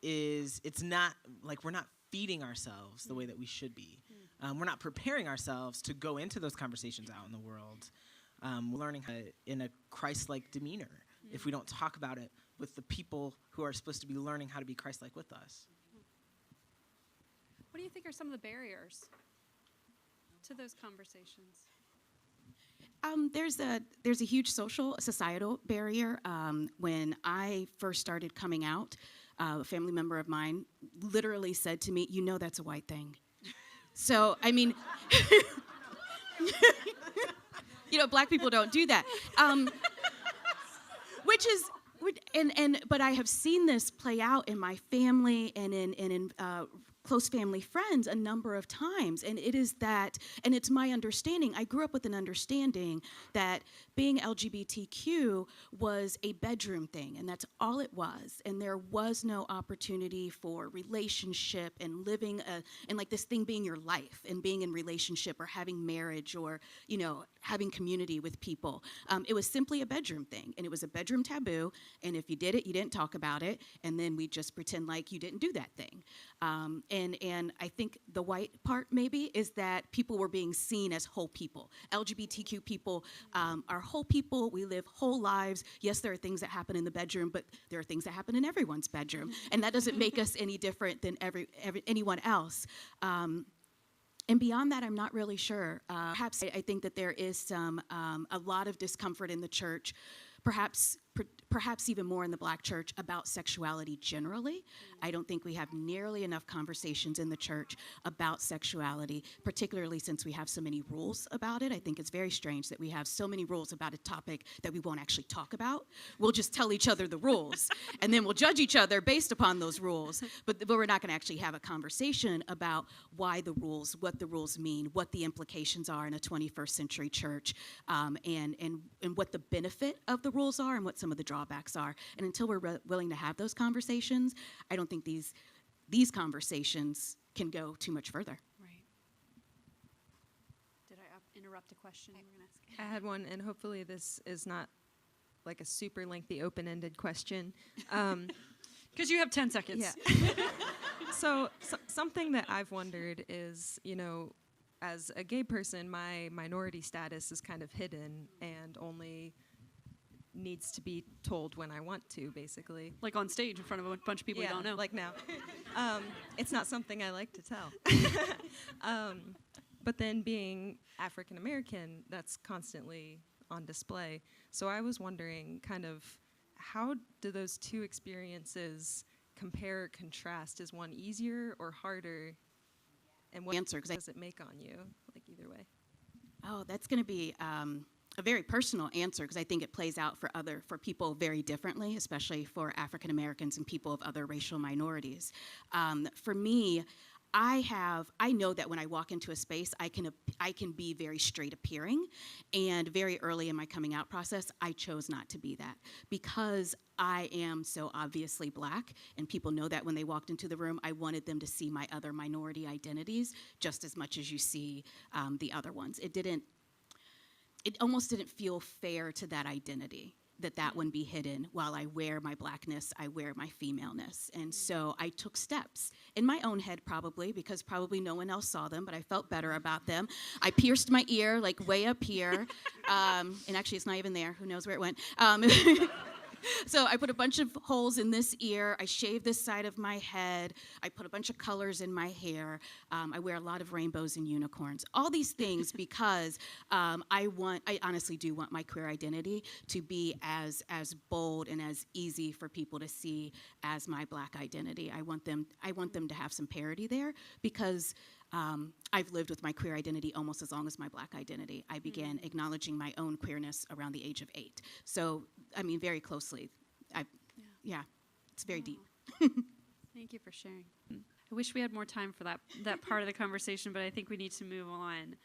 it's not, like, we're not feeding ourselves the way that we should be. We're not preparing ourselves to go into those conversations out in the world. We're learning how in a Christ-like demeanor if we don't talk about it with the people who are supposed to be learning how to be Christ-like with us. What do you think are some of the barriers to those conversations? There's a huge societal barrier. When I first started coming out, a family member of mine literally said to me, that's a white thing. So, I mean, Black people don't do that. But I have seen this play out in my family and in close family friends a number of times, and it's my understanding. I grew up with an understanding that being LGBTQ was a bedroom thing, and that's all it was, and there was no opportunity for relationship and living and like this thing being your life and being in relationship or having marriage or having community with people. It was simply a bedroom thing, and it was a bedroom taboo, and if you did it, you didn't talk about it, and then we just pretend like you didn't do that thing. And I think the white part maybe is that people were being seen as whole people. LGBTQ people are whole people. We live whole lives. Yes, there are things that happen in the bedroom, but there are things that happen in everyone's bedroom, and that doesn't make us any different than anyone else. And beyond that, I'm not really sure. Perhaps I think that there is a lot of discomfort in the church, perhaps even more in the Black church, about sexuality generally. I don't think we have nearly enough conversations in the church about sexuality, particularly since we have so many rules about it. I think it's very strange that we have so many rules about a topic that we won't actually talk about. We'll just tell each other the rules, and then we'll judge each other based upon those rules, but we're not going to actually have a conversation about why the rules, what the rules mean, what the implications are in a 21st century church, and what the benefit of the rules are and what some of the drawbacks are. And until we're willing to have those conversations, I don't think these conversations can go too much further. Right. Did I interrupt a question you were going to ask? I had one, and hopefully this is not like a super lengthy open-ended question. Because you have 10 seconds. Yeah. So something that I've wondered is, as a gay person, my minority status is kind of hidden and only needs to be told when I want to, basically. Like on stage in front of a bunch of people you don't know. Like now. It's not something I like to tell. But then being African American, that's constantly on display. So I was wondering kind of how do those two experiences compare or contrast? Is one easier or harder? And what answer does it make on you, like either way? Oh, that's going to be a very personal answer, because I think it plays out for people very differently, especially for African Americans and people of other racial minorities. For me, I know that when I walk into a space, I can be very straight appearing, and very early in my coming out process, I chose not to be that because I am so obviously Black, and people know that when they walked into the room. I wanted them to see my other minority identities just as much as you see the other ones. It almost didn't feel fair to that identity, that one be hidden while I wear my Blackness, I wear my femaleness. And so I took steps in my own head, probably, because probably no one else saw them, but I felt better about them. I pierced my ear, like way up here. And actually, it's not even there. Who knows where it went? So I put a bunch of holes in this ear. I shaved this side of my head. I put a bunch of colors in my hair. I wear a lot of rainbows and unicorns. All these things because I honestly do want my queer identity to be as bold and as easy for people to see as my Black identity. I want them to have some parity there because I've lived with my queer identity almost as long as my Black identity. I began acknowledging my own queerness around the age of 8. So, I mean, very closely. Yeah, it's very deep. Thank you for sharing. I wish we had more time for that part of the conversation, but I think we need to move on.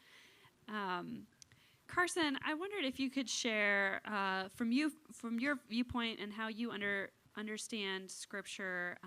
Carson, I wondered if you could share from your viewpoint and how you understand Scripture,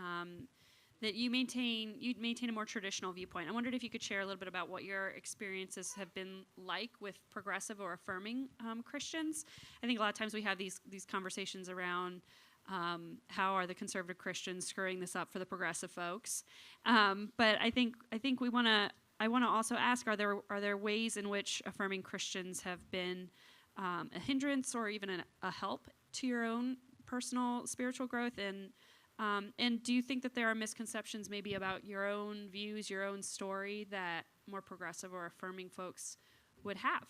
that you maintain a more traditional viewpoint. I wondered if you could share a little bit about what your experiences have been like with progressive or affirming Christians. I think a lot of times we have these conversations around how are the conservative Christians screwing this up for the progressive folks. But I think I want to also ask: Are there ways in which affirming Christians have been a hindrance or even a help to your own personal spiritual growth? And do you think that there are misconceptions maybe about your own views, your own story that more progressive or affirming folks would have?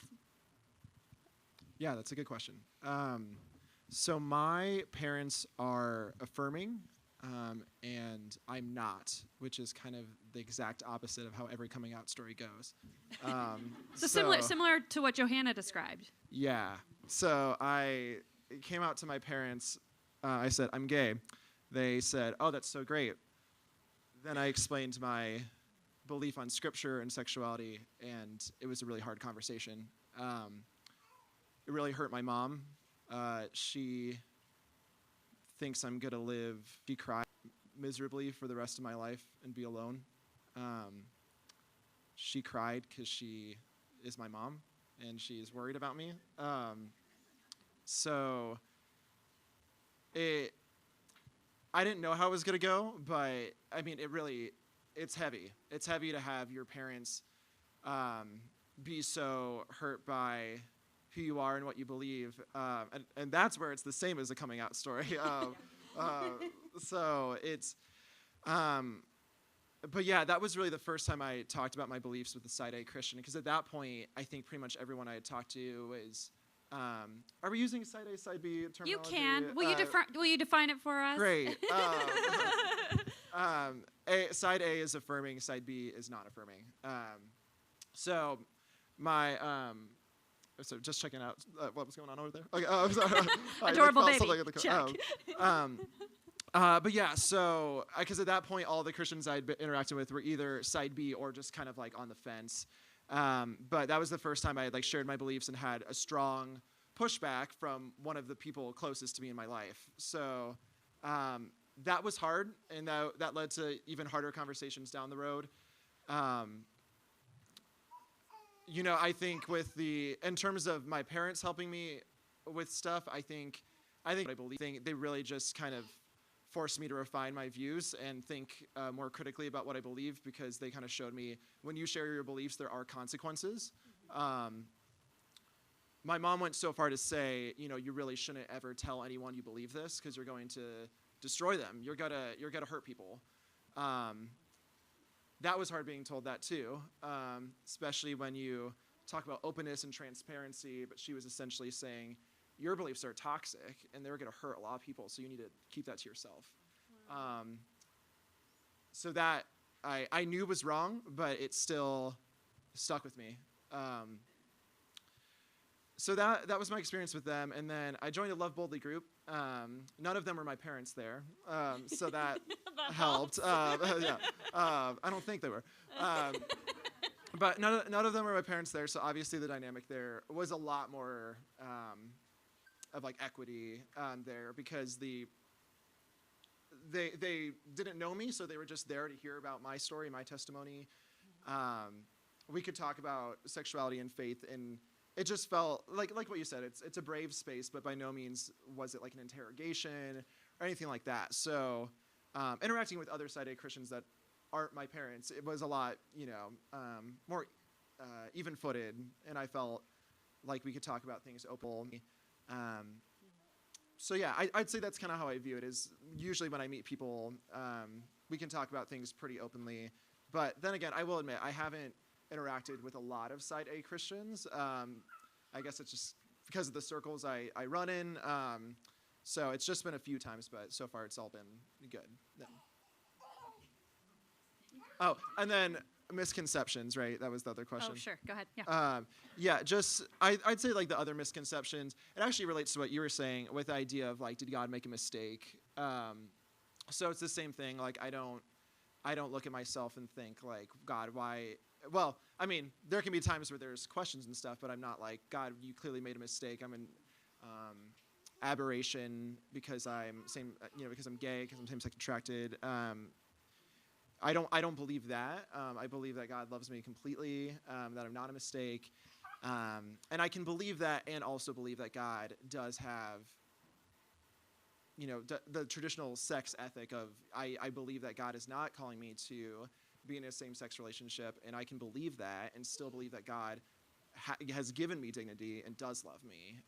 Yeah, that's a good question. So my parents are affirming, and I'm not, which is kind of the exact opposite of how every coming out story goes. So similar to what Johanna described. Yeah. So I came out to my parents. I said, I'm gay. They said, oh, that's so great. Then I explained my belief on Scripture and sexuality, and it was a really hard conversation. It really hurt my mom. She thinks I'm going to live, she cried miserably for the rest of my life and be alone. She cried because she is my mom, and she's worried about me. So I didn't know how it was going to go, but I mean, it's heavy. It's heavy to have your parents be so hurt by who you are and what you believe. And that's where it's the same as a coming out story. So it's, but yeah, that was really the first time I talked about my beliefs with a side A Christian, because at that point, I think pretty much everyone I had talked to is, are we using side A, side B terminology? You can. Will you define it for us? Great. Side A is affirming, side B is not affirming. So just checking out what was going on over there. Okay, I'm sorry. Adorable baby. Check. But yeah, so because at that point, all the Christians I'd been interacting with were either side B or just kind of like on the fence. But that was the first time I had like shared my beliefs and had a strong pushback from one of the people closest to me in my life. So that was hard, and that led to even harder conversations down the road. I think in terms of my parents helping me with stuff, I think what I believe, they really just kind of forced me to refine my views and think more critically about what I believe, because they kind of showed me when you share your beliefs, there are consequences. My mom went so far to say, you really shouldn't ever tell anyone you believe this, because you're going to destroy them. You're gonna hurt people. That was hard being told that too, especially when you talk about openness and transparency. But she was essentially saying, your beliefs are toxic and they're going to hurt a lot of people, so you need to keep that to yourself. Wow. So that I knew was wrong, but it still stuck with me. So that was my experience with them. And then I joined a LOVEboldly group. None of them were my parents there, so that helped. Yeah. I don't think they were. But none of them were my parents there, so obviously the dynamic there was a lot more of like equity there, because they didn't know me, so they were just there to hear about my story, my testimony. We could talk about sexuality and faith, and it just felt like what you said. It's a brave space, but by no means was it like an interrogation or anything like that. So interacting with other side A Christians that aren't my parents, it was a lot, more even-footed, and I felt like we could talk about things openly. So yeah, I'd say that's kind of how I view it. Is usually when I meet people, we can talk about things pretty openly. But then again, I will admit I haven't interacted with a lot of side A Christians. I guess it's just because of the circles I run in. So it's just been a few times, but so far it's all been good. Yeah. Oh, and then misconceptions, right? That was the other question. Oh, sure. Go ahead. Yeah. Yeah, just I'd say like the other misconceptions, it actually relates to what you were saying with the idea of like, did God make a mistake? So it's the same thing. Like I don't I don't look at myself and think like, God, why? Well, I mean, there can be times where there's questions and stuff, but I'm not like, God, you clearly made a mistake. I'm an aberration because I'm because I'm gay, because I'm same-sex attracted. I don't believe that. I believe that God loves me completely, that I'm not a mistake. And I can believe that and also believe that God does have, the traditional sex ethic of, I believe that God is not calling me to be in a same-sex relationship, and I can believe that and still believe that God has given me dignity and does love me,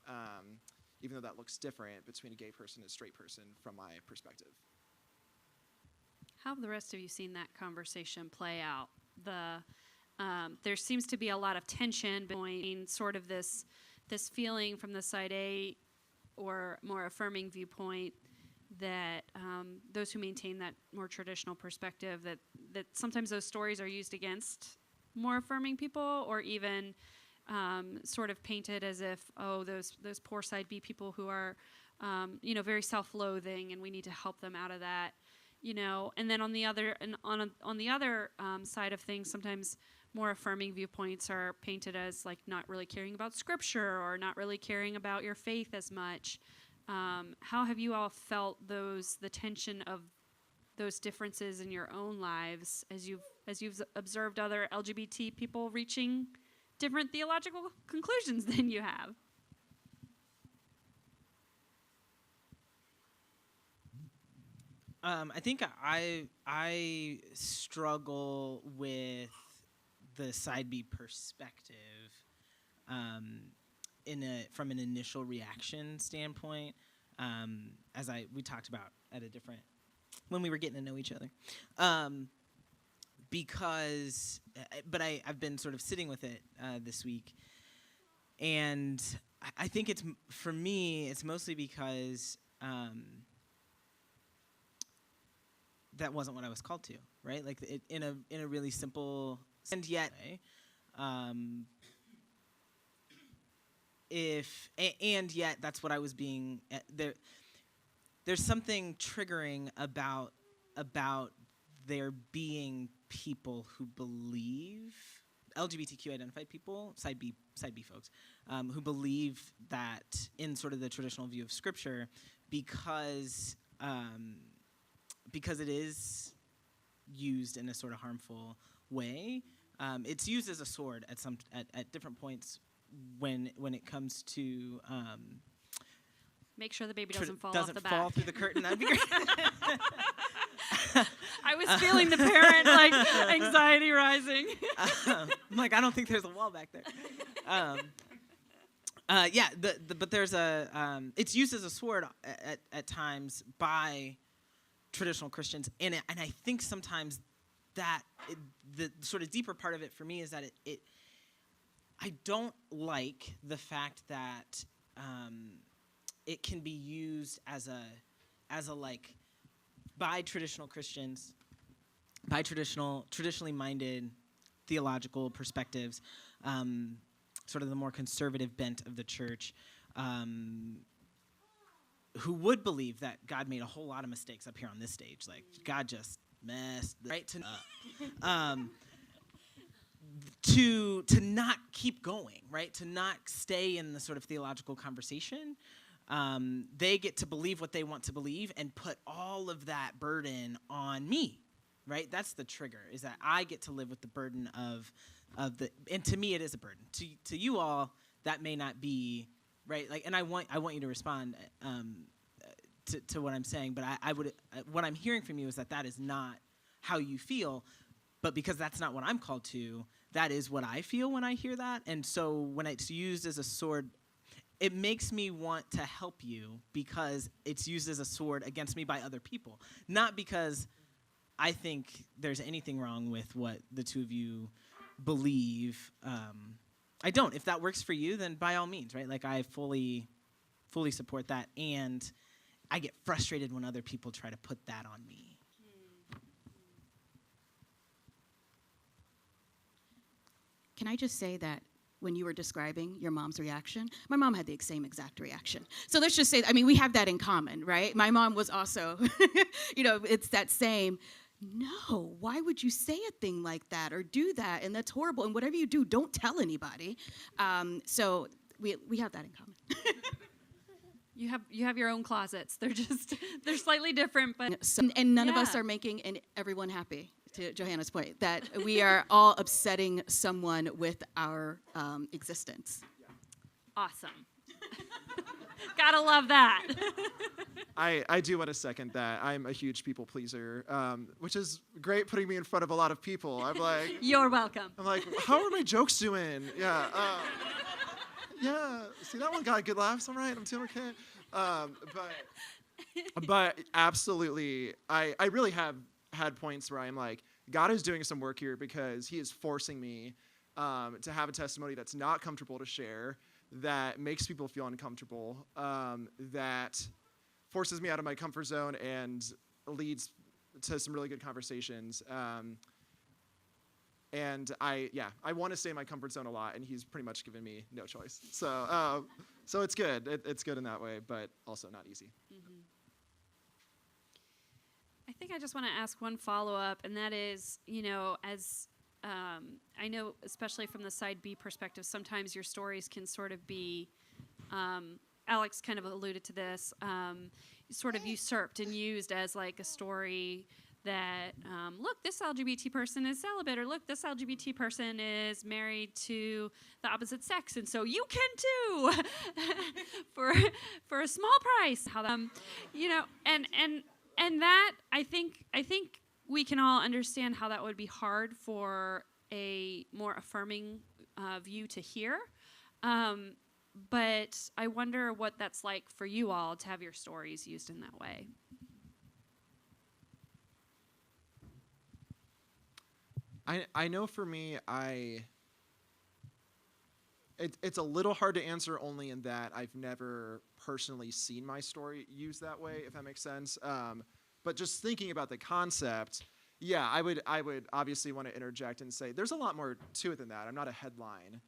even though that looks different between a gay person and a straight person from my perspective. How have the rest of you seen that conversation play out? There seems to be a lot of tension between sort of this feeling from the side A or more affirming viewpoint that those who maintain that more traditional perspective, that sometimes those stories are used against more affirming people, or even sort of painted as if, oh, those poor side B people who are very self-loathing, and we need to help them out of that. And then on the other side of things, sometimes more affirming viewpoints are painted as like not really caring about scripture or not really caring about your faith as much. How have you all felt the tension of those differences in your own lives as you've observed other LGBT people reaching different theological conclusions than you have? I think I struggle with the side B perspective from an initial reaction standpoint, as we talked about when we were getting to know each other, but I've been sort of sitting with it this week, and I think for me it's mostly because that wasn't what I was called to, right? Like in a really simple and yet, and yet that's what I was being there. There's something triggering about there being people who believe, LGBTQ identified people, side B folks, who believe that in sort of the traditional view of Scripture, because it is used in a sort of harmful way. It's used as a sword at different points when it comes to make sure the baby doesn't fall off the back. Fall through the curtain. That'd be great. I was feeling the parent anxiety rising. I'm like, I don't think there's a wall back there. But there's it's used as a sword at times by traditional Christians, and I think sometimes that the sort of deeper part of it for me is that I don't like the fact that it can be used as a like by traditional Christians, by traditionally minded theological perspectives, sort of the more conservative bent of the church, who would believe that God made a whole lot of mistakes up here on this stage, like God just messed right up. To not keep going, right? To not stay in the sort of theological conversation. They get to believe what they want to believe and put all of that burden on me, right? That's the trigger, is that I get to live with the burden of and to me it is a burden. To you all, that may not be, right? Like, and I want you to respond to what I'm saying, but I would what I'm hearing from you is that is not how you feel, but because that's not what I'm called to, that is what I feel when I hear that. And so when it's used as a sword, it makes me want to help you because it's used as a sword against me by other people, not because I think there's anything wrong with what the two of you believe. I don't. If that works for you, then by all means, right? Like, I fully support that, and I get frustrated when other people try to put that on me. Can I just say that when you were describing your mom's reaction, my mom had the same exact reaction. So let's just say, we have that in common, right? My mom was also, it's that same, no, why would you say a thing like that or do that? And that's horrible. And whatever you do, don't tell anybody. So we have that in common. You have your own closets. They're slightly different, but And none of us Yeah. are making everyone happy, to Johanna's point, that we are all upsetting someone with our existence. awesome. Gotta love that. I do want to second that. I'm a huge people pleaser, which is great putting me in front of a lot of people. You're welcome. I'm like, how are my jokes doing? Yeah. Yeah. See, that one got good laughs. All right, I'm doing okay. But absolutely, I really have had points where I'm like, God is doing some work here because he is forcing me to have a testimony that's not comfortable to share, that makes people feel uncomfortable, that forces me out of my comfort zone and leads to some really good conversations. And I want to stay in my comfort zone a lot, and he's pretty much given me no choice. So it's good. It's good in that way, but also not easy. Mm-hmm. I think I just want to ask one follow-up, and that is, as I know, especially from the side B perspective, sometimes your stories can sort of be, Alex kind of alluded to this, sort of usurped and used as like a story that, look, this LGBT person is celibate, or look, this LGBT person is married to the opposite sex, and so you can too, for a small price. How that, and that I think we can all understand how that would be hard for a more affirming view to hear. But I wonder what that's like for you all to have your stories used in that way. I know for me, it's a little hard to answer, only in that I've never personally seen my story used that way, if that makes sense. But just thinking about the concept, yeah, I would obviously want to interject and say there's a lot more to it than that. I'm not a headline.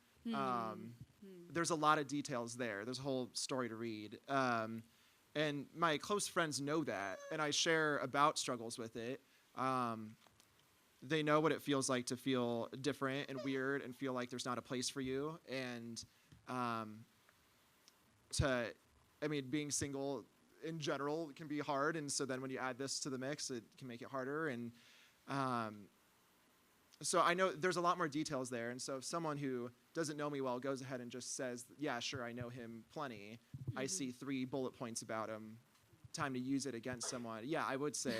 There's a lot of details there. There's a whole story to read. And my close friends know that, and I share about struggles with it. They know what it feels like to feel different and weird and feel like there's not a place for you. And being single in general can be hard. And so then when you add this to the mix, it can make it harder. And so I know there's a lot more details there. And so if someone who doesn't know me well goes ahead and just says, yeah, sure, I know him plenty. I see 3 bullet points about him. Time to use it against someone. Yeah, I would say,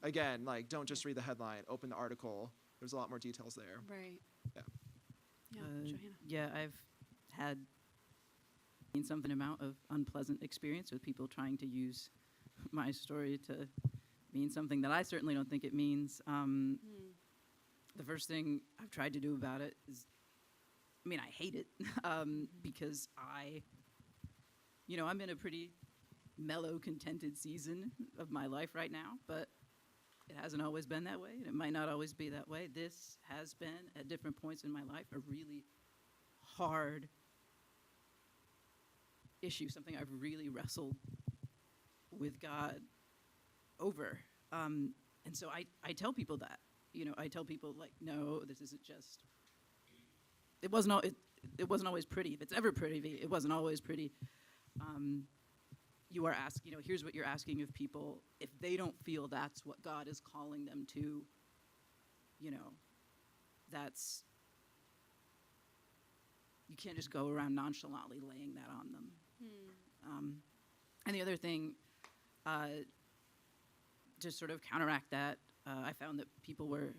again, like, don't just read the headline. Open the article. There's a lot more details there. Right. Yeah. Johanna. Yeah, I've had something amount of unpleasant experience with people trying to use my story to mean something that I certainly don't think it means. The first thing I've tried to do about it is, I hate it because I'm in a pretty mellow, contented season of my life right now, but it hasn't always been that way, and it might not always be that way. This has been, at different points in my life, a really hard issue, something I've really wrestled with God over. And so I tell people that. I tell people, like, no, this isn't just... It wasn't always pretty. If it's ever pretty, it wasn't always pretty. You are asking, here's what you're asking of people. If they don't feel that's what God is calling them to, that's... You can't just go around nonchalantly laying that on them. And the other thing, to sort of counteract that, I found that people were...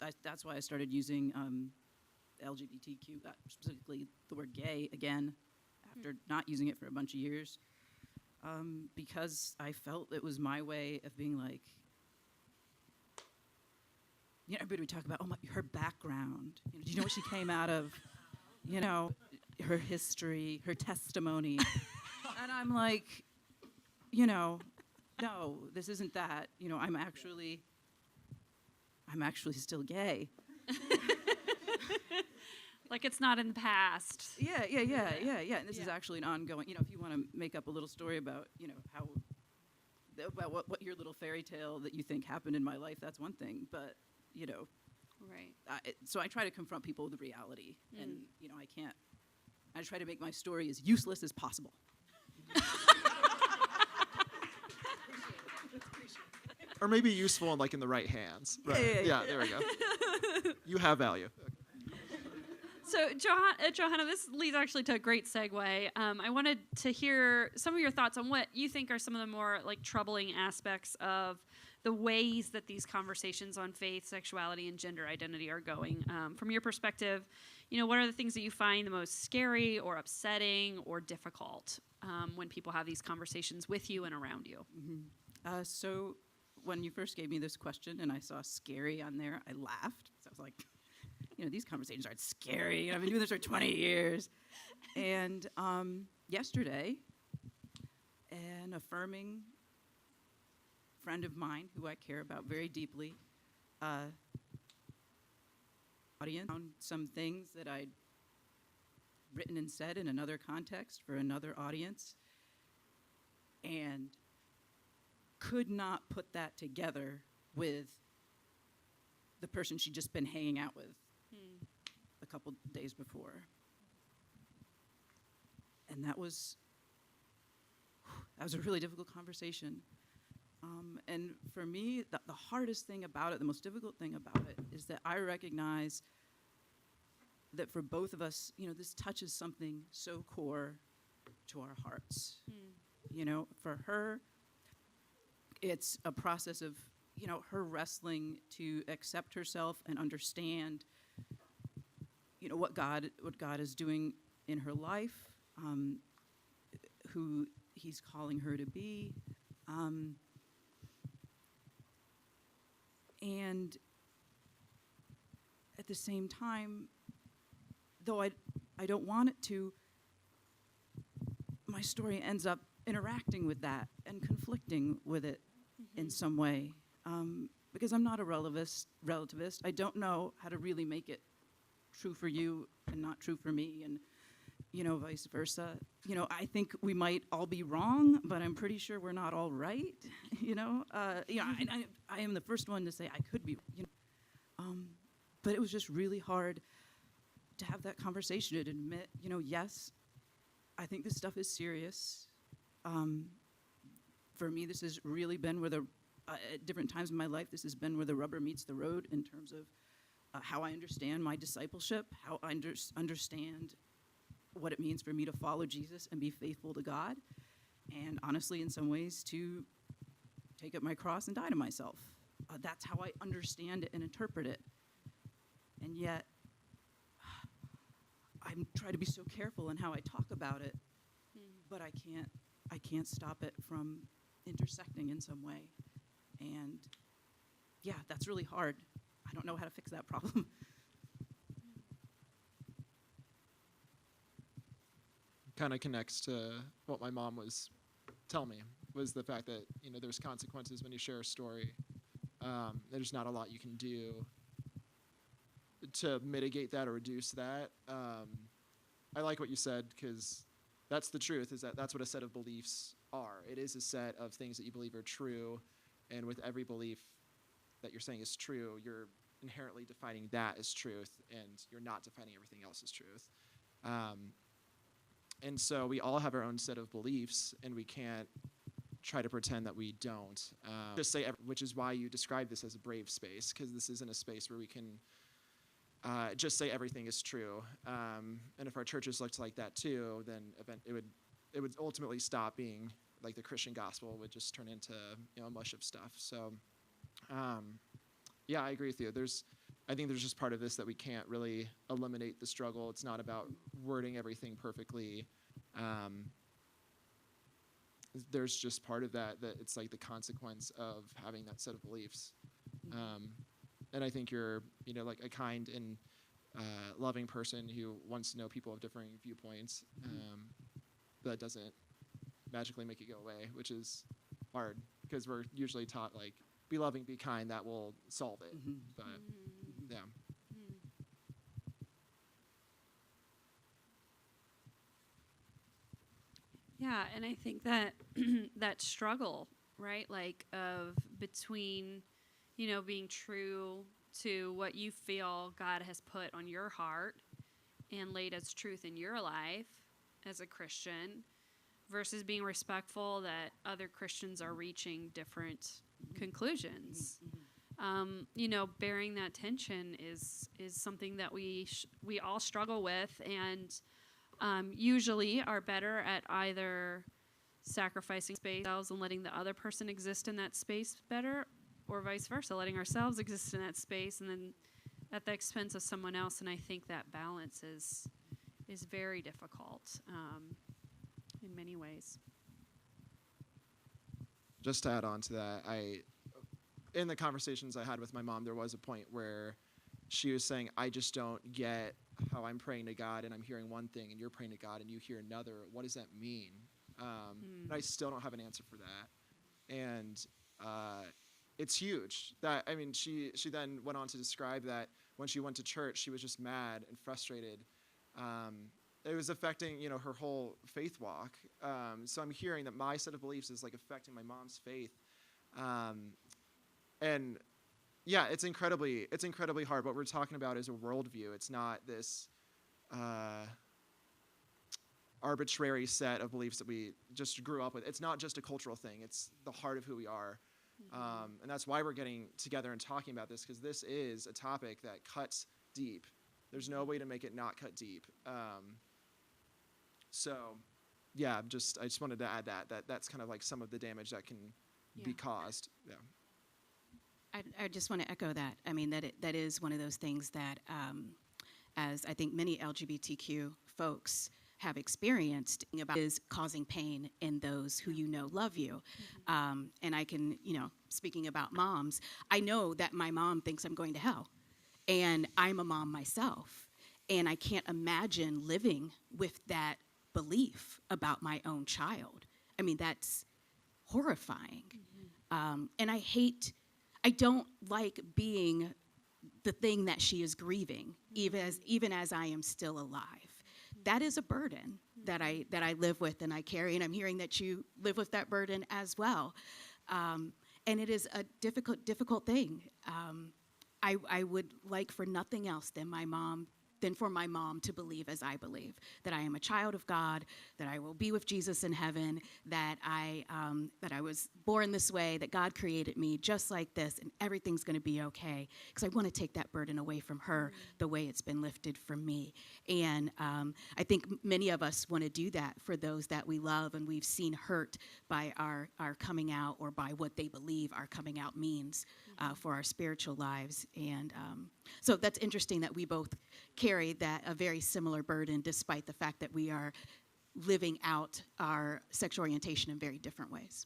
that's why I started using LGBTQ, specifically the word gay, again, after not using it for a bunch of years. Because I felt it was my way of being like, everybody would talk about, her background. Do you know what she came out of? Her history, her testimony. And I'm like, no, this isn't that. I'm actually still gay. Like it's not in the past. Yeah. And this is actually an ongoing, if you want to make up a little story about, how about what your little fairy tale that you think happened in my life, that's one thing. But, Right. so I try to confront people with the reality. And, I try to make my story as useless as possible. Or maybe useful and in the right hands. Right. Yeah. There we go. You have value. So, Johanna, this leads actually to a great segue. I wanted to hear some of your thoughts on what you think are some of the more troubling aspects of the ways that these conversations on faith, sexuality, and gender identity are going. From your perspective, what are the things that you find the most scary or upsetting or difficult when people have these conversations with you and around you? Mm-hmm. So when you first gave me this question and I saw scary on there, I laughed. So I was like, these conversations aren't scary. I've been doing this for 20 years. And yesterday, an affirming friend of mine who I care about very deeply, audience, found some things that I'd written and said in another context for another audience, and could not put that together with the person she'd just been hanging out with a couple days before. And that was a really difficult conversation. And for me, the hardest thing about it, the most difficult thing about it, is that I recognize that for both of us, this touches something so core to our hearts. For her, it's a process of, her wrestling to accept herself and understand, what God is doing in her life, who He's calling her to be. And at the same time, though I don't want it to, my story ends up interacting with that and conflicting with it in some way. Because I'm not a relativist. I don't know how to really make it true for you and not true for me, and vice versa. I think we might all be wrong, but I'm pretty sure we're not all right. I am the first one to say I could be. But it was just really hard to have that conversation and admit, yes, I think this stuff is serious. For me, this has really been where at different times in my life, this has been where the rubber meets the road in terms of how I understand my discipleship, how I understand what it means for me to follow Jesus and be faithful to God, and honestly, in some ways, to take up my cross and die to myself. That's how I understand it and interpret it. And yet, I try to be so careful in how I talk about it, but I can't stop it from intersecting in some way. And yeah, that's really hard. I don't know how to fix that problem. Kind of connects to what my mom was telling me, was the fact that, there's consequences when you share a story. There's not a lot you can do to mitigate that or reduce that. I like what you said, because that's the truth, is that that's what a set of beliefs are. It is a set of things that you believe are true, and with every belief that you're saying is true, you're inherently defining that as truth, and you're not defining everything else as truth. And so we all have our own set of beliefs, and we can't try to pretend that we don't. Just say, which is why you describe this as a brave space, because this isn't a space where we can just say everything is true. And if our churches looked like that too, then it would ultimately stop being like the Christian gospel. Would just turn into a mush of stuff. So yeah, I agree with you. I think there's just part of this that we can't really eliminate the struggle. It's not about wording everything perfectly. There's just part of that it's like the consequence of having that set of beliefs. And I think you're, like a kind and loving person who wants to know people of differing viewpoints. That doesn't magically make it go away, which is hard, because we're usually taught, like, be loving, be kind, that will solve it. But yeah. Yeah, and I think that that struggle right? Like of between, being true to what you feel God has put on your heart and laid as truth in your life as a Christian versus being respectful that other Christians are reaching different conclusions. Bearing that tension is something that we all struggle with, and usually are better at either sacrificing space ourselves and letting the other person exist in that space better, or vice versa, letting ourselves exist in that space and then at the expense of someone else. And I think that balance is very difficult in many ways. Just to add on to that, in the conversations I had with my mom, there was a point where she was saying, I just don't get how I'm praying to God and I'm hearing one thing and you're praying to God and you hear another. What does that mean? And I still don't have an answer for that. And it's huge. She then went on to describe that when she went to church, she was just mad and frustrated. It was affecting, her whole faith walk. So I'm hearing that my set of beliefs is like affecting my mom's faith. And yeah, it's incredibly hard. What we're talking about is a worldview. It's not this arbitrary set of beliefs that we just grew up with. It's not just a cultural thing. It's the heart of who we are. And that's why we're getting together and talking about this, because this is a topic that cuts deep. There's no way to make it not cut deep. So yeah, I just wanted to add that's kind of like some of the damage that can be caused. Yeah. I just want to echo that. I mean, that is one of those things that, as I think many LGBTQ folks have experienced, is causing pain in those who love you. And I can, speaking about moms, I know that my mom thinks I'm going to hell. And I'm a mom myself. And I can't imagine living with that belief about my own child. I mean, that's horrifying. And I don't like being the thing that she is grieving, even as I am still alive. That is a burden that I live with and I carry, and I'm hearing that you live with that burden as well. And it is a difficult thing. I would like for nothing else than for my mom to believe as I believe, that I am a child of God, that I will be with Jesus in heaven, that I was born this way, that God created me just like this, and everything's going to be okay. Because I want to take that burden away from her the way it's been lifted from me. And I think many of us want to do that for those that we love and we've seen hurt by our coming out, or by what they believe our coming out means for our spiritual lives. And so that's interesting that we both carry a very similar burden, despite the fact that we are living out our sexual orientation in very different ways.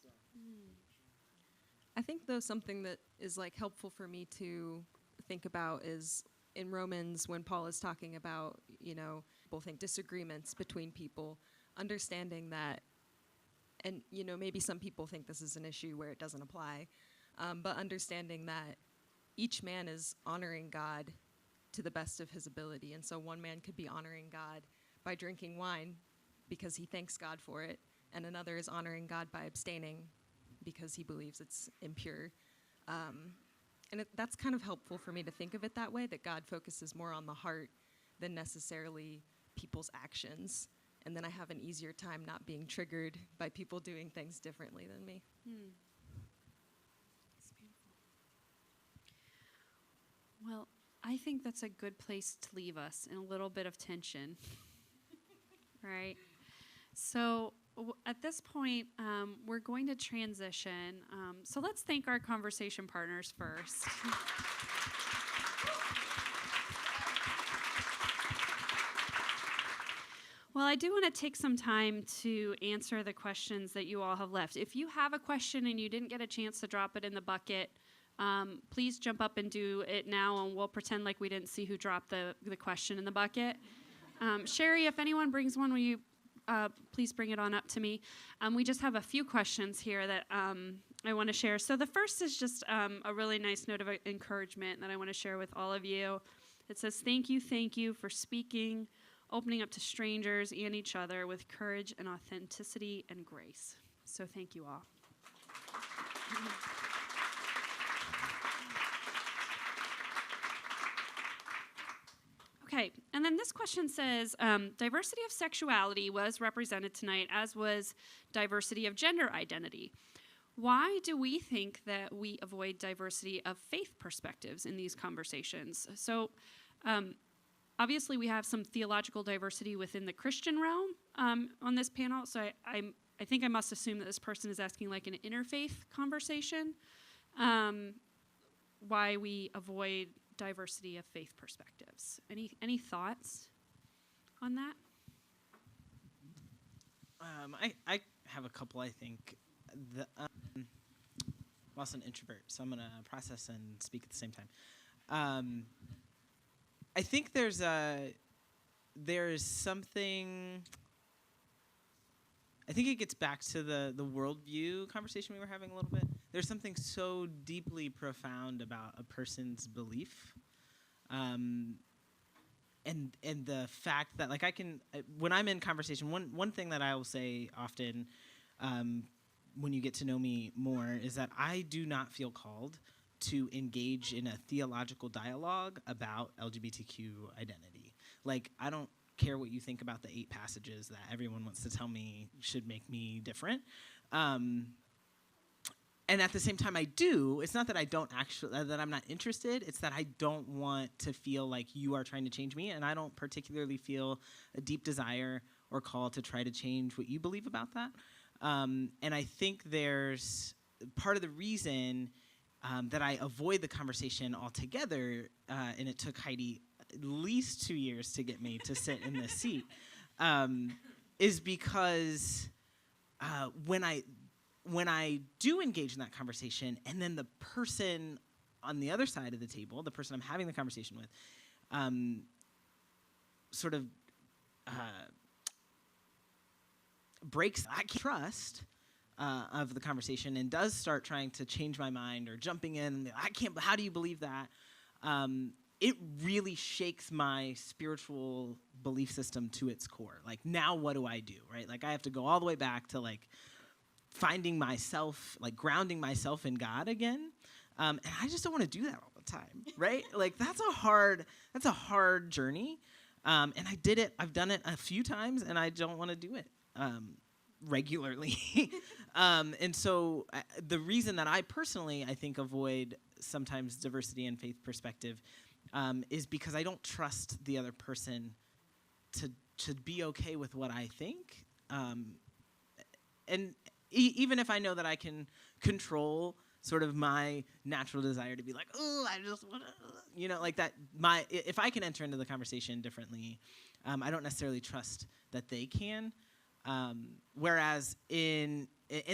I think, though, something that is helpful for me to think about is in Romans, when Paul is talking about, people think disagreements between people, understanding that, and maybe some people think this is an issue where it doesn't apply, but understanding that each man is honoring God to the best of his ability. And so one man could be honoring God by drinking wine because he thanks God for it, and another is honoring God by abstaining because he believes it's impure. And that's kind of helpful for me to think of it that way, that God focuses more on the heart than necessarily people's actions. And then I have an easier time not being triggered by people doing things differently than me. It's beautiful. Well, I think that's a good place to leave us, in a little bit of tension, right? So at this point, we're going to transition. So let's thank our conversation partners first. Well, I do want to take some time to answer the questions that you all have left. If you have a question and you didn't get a chance to drop it in the bucket, please jump up and do it now, and we'll pretend like we didn't see who dropped the question in the bucket. Sherry, if anyone brings one, will you please bring it on up to me? We just have a few questions here that I want to share. So the first is just a really nice note of encouragement that I want to share with all of you. It says, thank you for speaking, opening up to strangers and each other with courage and authenticity and grace. So thank you all. Okay, and then this question says, diversity of sexuality was represented tonight, as was diversity of gender identity. Why do we think that we avoid diversity of faith perspectives in these conversations? So, obviously, we have some theological diversity within the Christian realm on this panel, so I think I must assume that this person is asking like an interfaith conversation, why we avoid diversity of faith perspectives. Any thoughts on that? I have a couple, I think. I'm also an introvert, so I'm going to process and speak at the same time. I think there's something. I think it gets back to the worldview conversation we were having a little bit. There's something so deeply profound about a person's belief, and the fact that like when I'm in conversation, one thing that I will say often, when you get to know me more, is that I do not feel called to engage in a theological dialogue about LGBTQ identity. Like, I don't care what you think about the 8 passages that everyone wants to tell me should make me different. And at the same time, I do. It's not that I don't actually, that I'm not interested. It's that I don't want to feel like you are trying to change me, and I don't particularly feel a deep desire or call to try to change what you believe about that. And I think there's part of the reason that I avoid the conversation altogether, and it took Heidi at least 2 years to get me to sit in this seat, is because when I do engage in that conversation, and then the person on the other side of the table, the person I'm having the conversation with, sort of breaks that trust of the conversation and does start trying to change my mind or jumping in, I can't, how do you believe that? It really shakes my spiritual belief system to its core. Like, now what do I do, right? Like, I have to go all the way back to, like, finding myself, like, grounding myself in God again. And I just don't want to do that all the time, right? Like, that's a hard journey. And I did it, I've done it a few times, and I don't want to do it regularly. And so the reason that I personally, I think, avoid sometimes diversity and faith perspective is because I don't trust the other person to be okay with what I think. And even if I know that I can control sort of my natural desire to be like, oh, I just want to, like that. If I can enter into the conversation differently, I don't necessarily trust that they can. Whereas and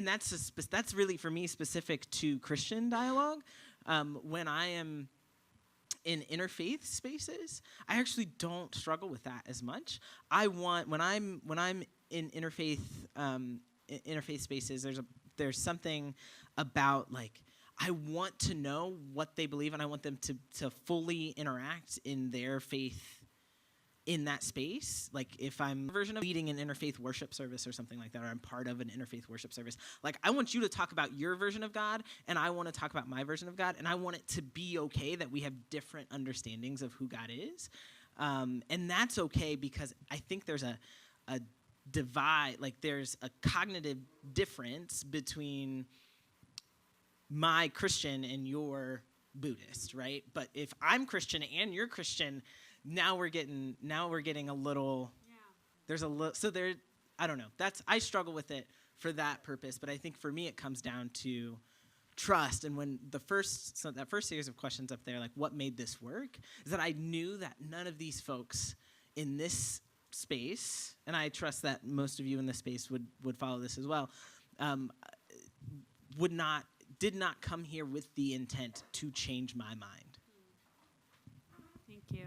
that's really for me specific to Christian dialogue. When I am in interfaith spaces, I actually don't struggle with that as much. When I'm in interfaith spaces, there's something about, like, I want to know what they believe, and I want them to fully interact in their faith in that space. Like, if I'm a version of leading an interfaith worship service or something like that, or I'm part of an interfaith worship service, like, I want you to talk about your version of God, and I want to talk about my version of God, and I want it to be okay that we have different understandings of who God is. And that's okay, because I think there's a divide, like, there's a cognitive difference between my Christian and your Buddhist, right? But if I'm Christian and you're Christian, now we're getting a little, there's a little, so there, I don't know. I struggle with it for that purpose, but I think for me it comes down to trust. And when that first series of questions up there, like, what made this work, is that I knew that none of these folks in this space, and I trust that most of you in this space would follow this as well, did not come here with the intent to change my mind. Thank you.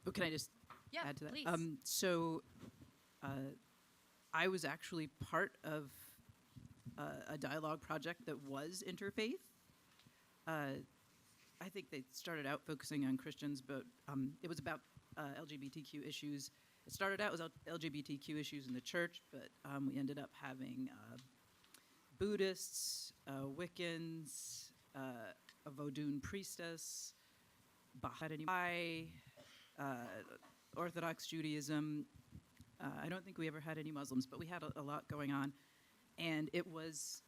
But can I just add to that? Please. So I was actually part of a dialogue project that was interfaith. I think they started out focusing on Christians, but it was about LGBTQ issues. It started out as LGBTQ issues in the church, but we ended up having Buddhists, Wiccans, a Vodun priestess, Baha'i, Orthodox Judaism. I don't think we ever had any Muslims, but we had a lot going on, and it was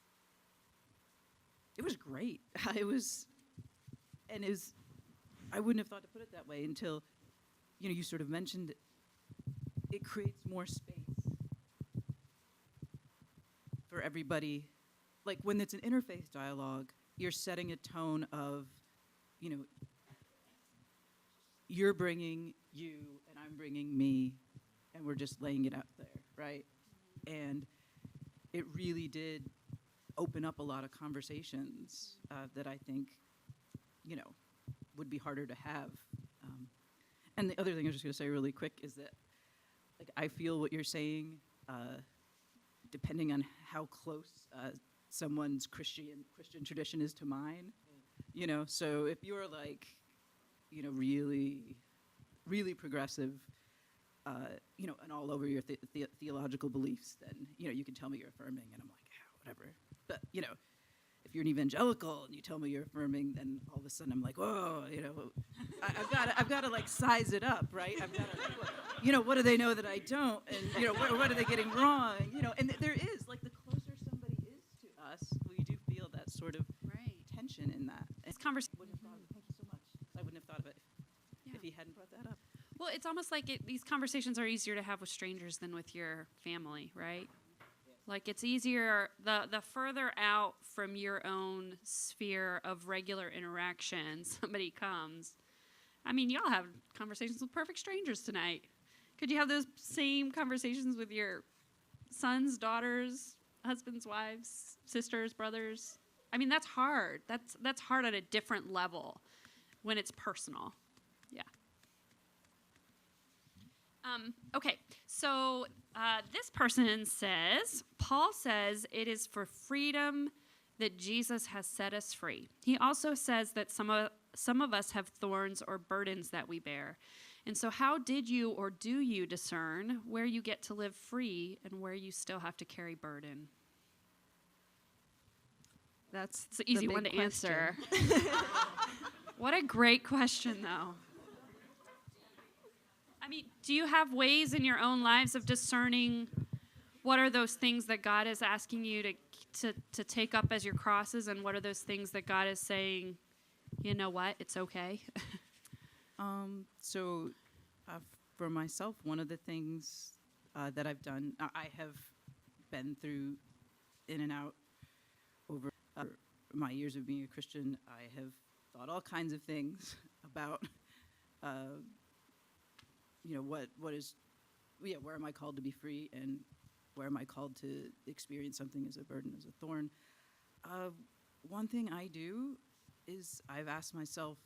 great. I wouldn't have thought to put it that way until, you sort of mentioned it creates more space for everybody. Like when it's an interfaith dialogue, you're setting a tone of, you're bringing you and I'm bringing me, and we're just laying it out there, right? And it really did open up a lot of conversations that I think, would be harder to have. And the other thing I was just going to say really quick is that, like, I feel what you're saying, depending on how close someone's Christian tradition is to mine. So if you're like, really, really progressive, and all over your theological beliefs, then, you can tell me you're affirming, and I'm like, yeah, whatever. But, if you're an evangelical and you tell me you're affirming, then all of a sudden I'm like, whoa, I've got to like size it up, right? I've got to, what do they know that I don't? And, what are they getting wrong? And there is, like, the closer somebody is to us, we do feel that sort of tension in that. This conversation. Thank you so much. I wouldn't have thought of it if he hadn't brought that up. Well, it's almost like these conversations are easier to have with strangers than with your family, right? Like, it's easier, the further out from your own sphere of regular interaction somebody comes. I mean, y'all have conversations with perfect strangers tonight. Could you have those same conversations with your sons, daughters, husbands, wives, sisters, brothers? I mean, that's hard. That's hard at a different level when it's personal. Yeah. Okay, so this person says, Paul says it is for freedom that Jesus has set us free. He also says that some of us have thorns or burdens that we bear. And so how did you or do you discern where you get to live free and where you still have to carry burden? It's an easy one to answer. What a great question, though. I mean, do you have ways in your own lives of discerning what are those things that God is asking you to take up as your crosses, and what are those things that God is saying, you know what, it's okay? So for myself, one of the things that I've done, I have been through in and out over my years of being a Christian. I have thought all kinds of things about where am I called to be free, and where am I called to experience something as a burden, as a thorn. One thing I do is I've asked myself,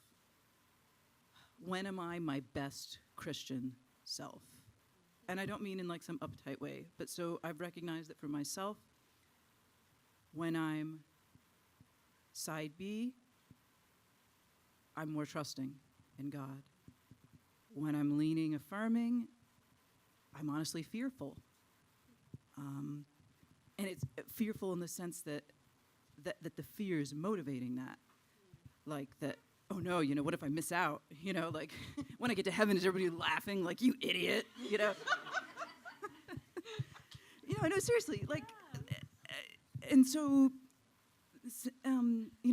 when am I my best Christian self? And I don't mean in like some uptight way, but so I've recognized that for myself, when I'm side B, I'm more trusting in God. When I'm leaning affirming, I'm honestly fearful. And it's fearful in the sense that the fear is motivating that. Like that, oh no, what if I miss out? Like when I get to heaven, is everybody laughing like, you idiot? I know, seriously, like, and so,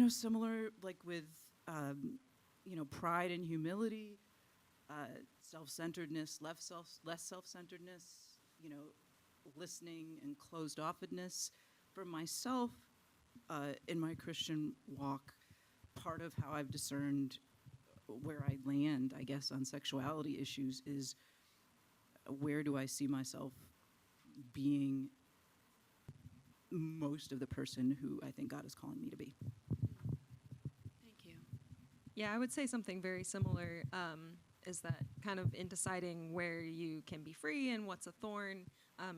similar like with, pride and humility, self-centeredness, less self-centeredness, listening and closed-offedness. For myself, in my Christian walk, part of how I've discerned where I land, I guess, on sexuality issues is where do I see myself being most of the person who I think God is calling me to be. Thank you. Yeah, I would say something very similar, is that kind of in deciding where you can be free and what's a thorn,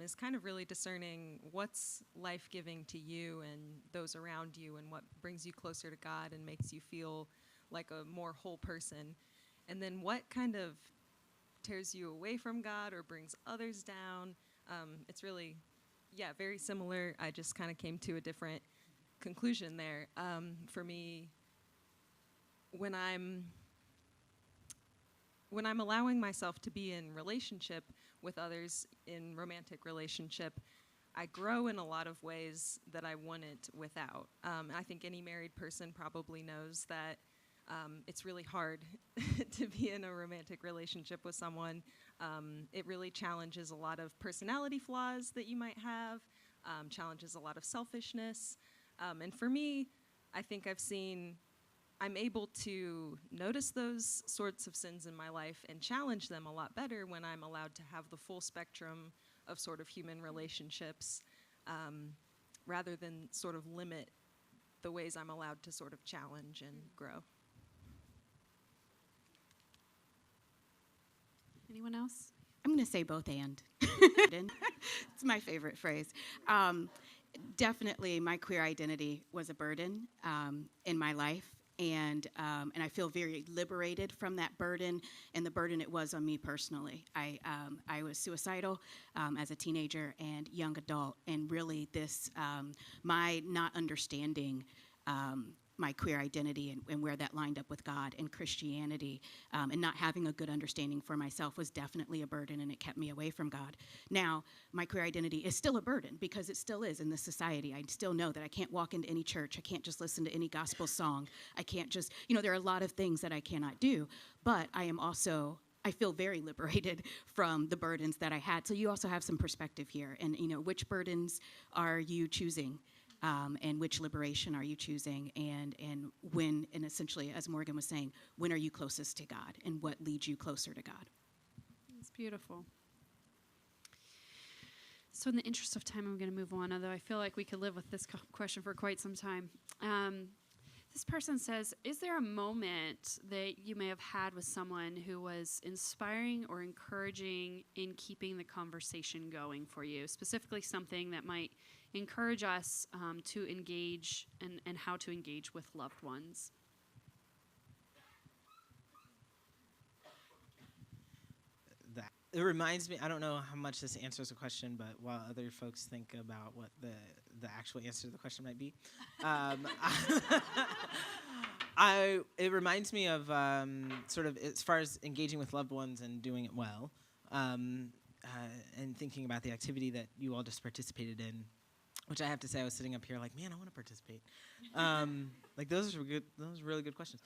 is kind of really discerning what's life-giving to you and those around you, and what brings you closer to God and makes you feel like a more whole person. And then what kind of tears you away from God or brings others down. It's really, Yeah, very similar. I just kind of came to a different conclusion there. For me, when I'm allowing myself to be in relationship with others, in romantic relationship, I grow in a lot of ways that I wouldn't without. I think any married person probably knows that it's really hard to be in a romantic relationship with someone. It really challenges a lot of personality flaws that you might have, challenges a lot of selfishness. And for me, I think I'm able to notice those sorts of sins in my life and challenge them a lot better when I'm allowed to have the full spectrum of sort of human relationships, rather than sort of limit the ways I'm allowed to sort of challenge and grow. Anyone else? I'm going to say both and. It's my favorite phrase. Definitely, my queer identity was a burden in my life. And I feel very liberated from that burden and the burden it was on me personally. I was suicidal as a teenager and young adult, and really my not understanding my queer identity and where that lined up with God and Christianity, and not having a good understanding for myself was definitely a burden, and it kept me away from God. Now, my queer identity is still a burden because it still is in this society. I still know that I can't walk into any church. I can't just listen to any gospel song. I can't just, there are a lot of things that I cannot do, but I feel very liberated from the burdens that I had. So you also have some perspective here, and which burdens are you choosing? And which liberation are you choosing, and when, and essentially, as Morgan was saying, when are you closest to God, and what leads you closer to God? It's beautiful. So in the interest of time, I'm going to move on, although I feel like we could live with this question for quite some time. This person says, is there a moment that you may have had with someone who was inspiring or encouraging in keeping the conversation going for you? Specifically something that might encourage us to engage and how to engage with loved ones. It reminds me, I don't know how much this answers the question, but while other folks think about what the actual answer to the question might be, it reminds me of sort of as far as engaging with loved ones and doing it well, and thinking about the activity that you all just participated in, which I have to say I was sitting up here like, man, I want to participate. Like those are good. Those are really good questions.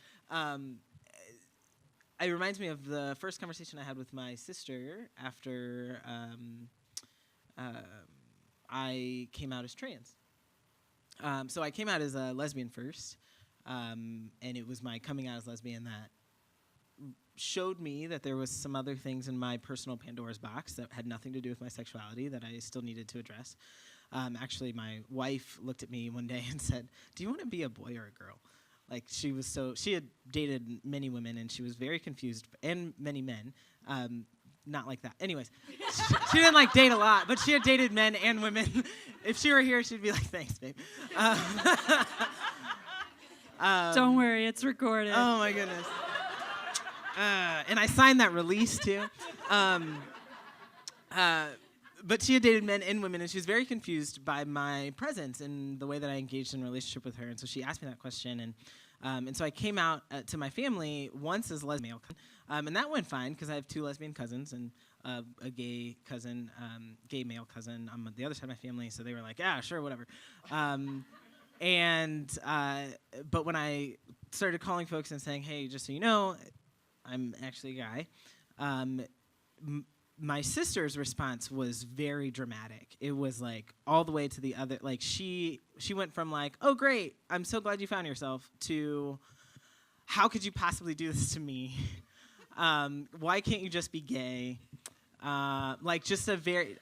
It reminds me of the first conversation I had with my sister after I came out as trans. So I came out as a lesbian first, and it was my coming out as lesbian that showed me that there was some other things in my personal Pandora's box that had nothing to do with my sexuality that I still needed to address. Actually, my wife looked at me one day and said, "Do you want to be a boy or a girl?" Like she had dated many women and she was very confused, and many men, not like that. Anyways, she didn't date a lot, but she had dated men and women. If she were here, she'd be like, "Thanks, babe." Don't worry, it's recorded. Oh my goodness. And I signed that release too. But she had dated men and women, and she was very confused by my presence and the way that I engaged in a relationship with her. And so she asked me that question, and so I came out to my family once as a lesbian, and that went fine because I have 2 lesbian cousins and a gay cousin, gay male cousin on the other side of my family. So they were like, "Yeah, sure, whatever." But when I started calling folks and saying, "Hey, just so you know, I'm actually a guy," my sister's response was very dramatic. It was like all the way to the other, like she went from like, "Oh great, I'm so glad you found yourself," to, "How could you possibly do this to me? Why can't you just be gay?" Like just a very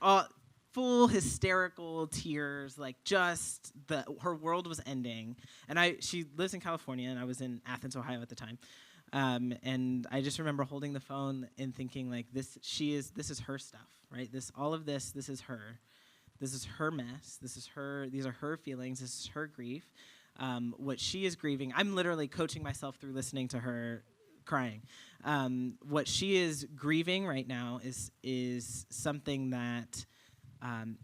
full hysterical tears, like just her world was ending. And she lives in California and I was in Athens, Ohio at the time. And I just remember holding the phone and thinking like this is her stuff, right? This is her. This is her mess. These are her feelings. This is her grief. What she is grieving, I'm literally coaching myself through listening to her crying. What she is grieving right now is something that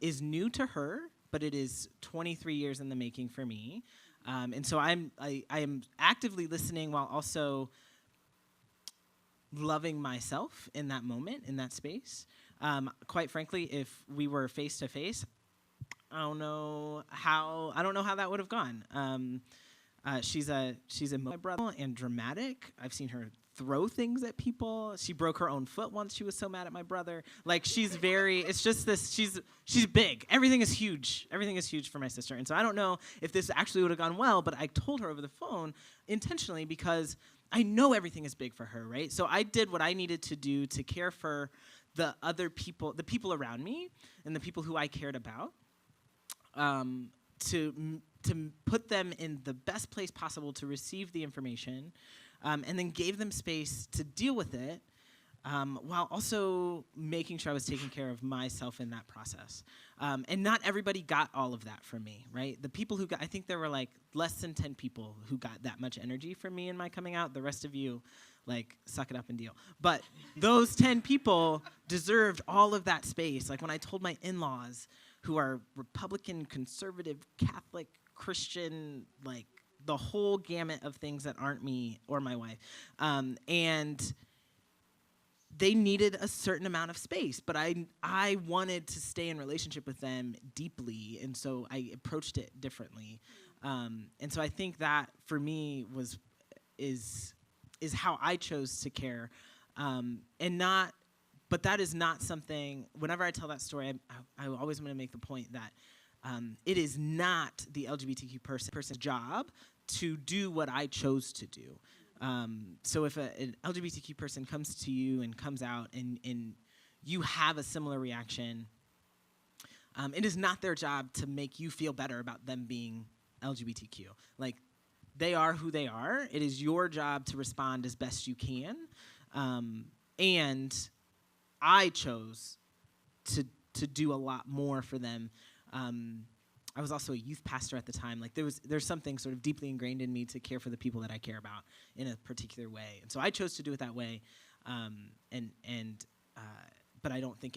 is new to her, but it is 23 years in the making for me. And so I am actively listening while also loving myself in that moment, in that space. Quite frankly, if we were face to face, I don't know how that would have gone. She's my brother and dramatic. I've seen her throw things at people. She broke her own foot once. She was so mad at my brother. Like, she's very, it's just this, she's big. Everything is huge. Everything is huge for my sister. And so I don't know if this actually would have gone well, but I told her over the phone intentionally because I know everything is big for her, right? So I did what I needed to do to care for the other people, the people around me and the people who I cared about, to put them in the best place possible to receive the information, and then gave them space to deal with it, while also making sure I was taking care of myself in that process. And not everybody got all of that from me, right? The people who got, I think there were like less than 10 people who got that much energy from me in my coming out. The rest of you, like, suck it up and deal. But those 10 people deserved all of that space. Like, when I told my in-laws, who are Republican, conservative, Catholic, Christian, like the whole gamut of things that aren't me or my wife. And they needed a certain amount of space, but I wanted to stay in relationship with them deeply, and so I approached it differently. And so I think that for me is how I chose to care, but that is not something, whenever I tell that story, I always want to make the point that it is not the LGBTQ person's job to do what I chose to do. So if an LGBTQ person comes to you and comes out and you have a similar reaction, it is not their job to make you feel better about them being LGBTQ. Like, they are who they are. It is your job to respond as best you can. And I chose to do a lot more for them. I was also a youth pastor at the time. Like, there's something sort of deeply ingrained in me to care for the people that I care about in a particular way, and so I chose to do it that way. But I don't think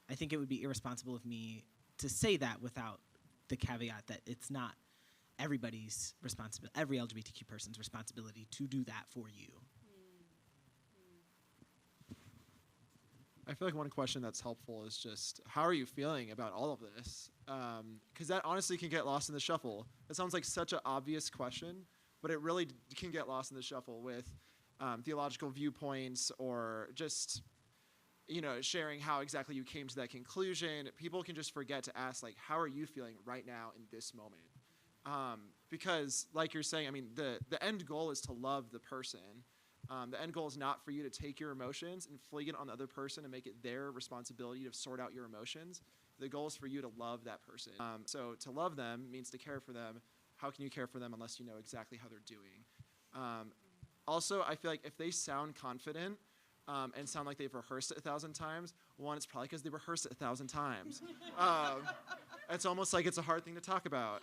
I think it would be irresponsible of me to say that without the caveat that it's not everybody's responsibility, every LGBTQ person's responsibility to do that for you. I feel like one question that's helpful is just, how are you feeling about all of this? Because that honestly can get lost in the shuffle. It sounds like such an obvious question, but it really can get lost in the shuffle with theological viewpoints or just, sharing how exactly you came to that conclusion. People can just forget to ask, like, how are you feeling right now in this moment? Because, like you're saying, I mean, the end goal is to love the person. The end goal is not for you to take your emotions and fling it on the other person and make it their responsibility to sort out your emotions. The goal is for you to love that person. So to love them means to care for them. How can you care for them unless you know exactly how they're doing? Also, I feel like if they sound confident and sound like they've rehearsed it 1,000 times, one, it's probably because they rehearsed it 1,000 times. It's almost like it's a hard thing to talk about.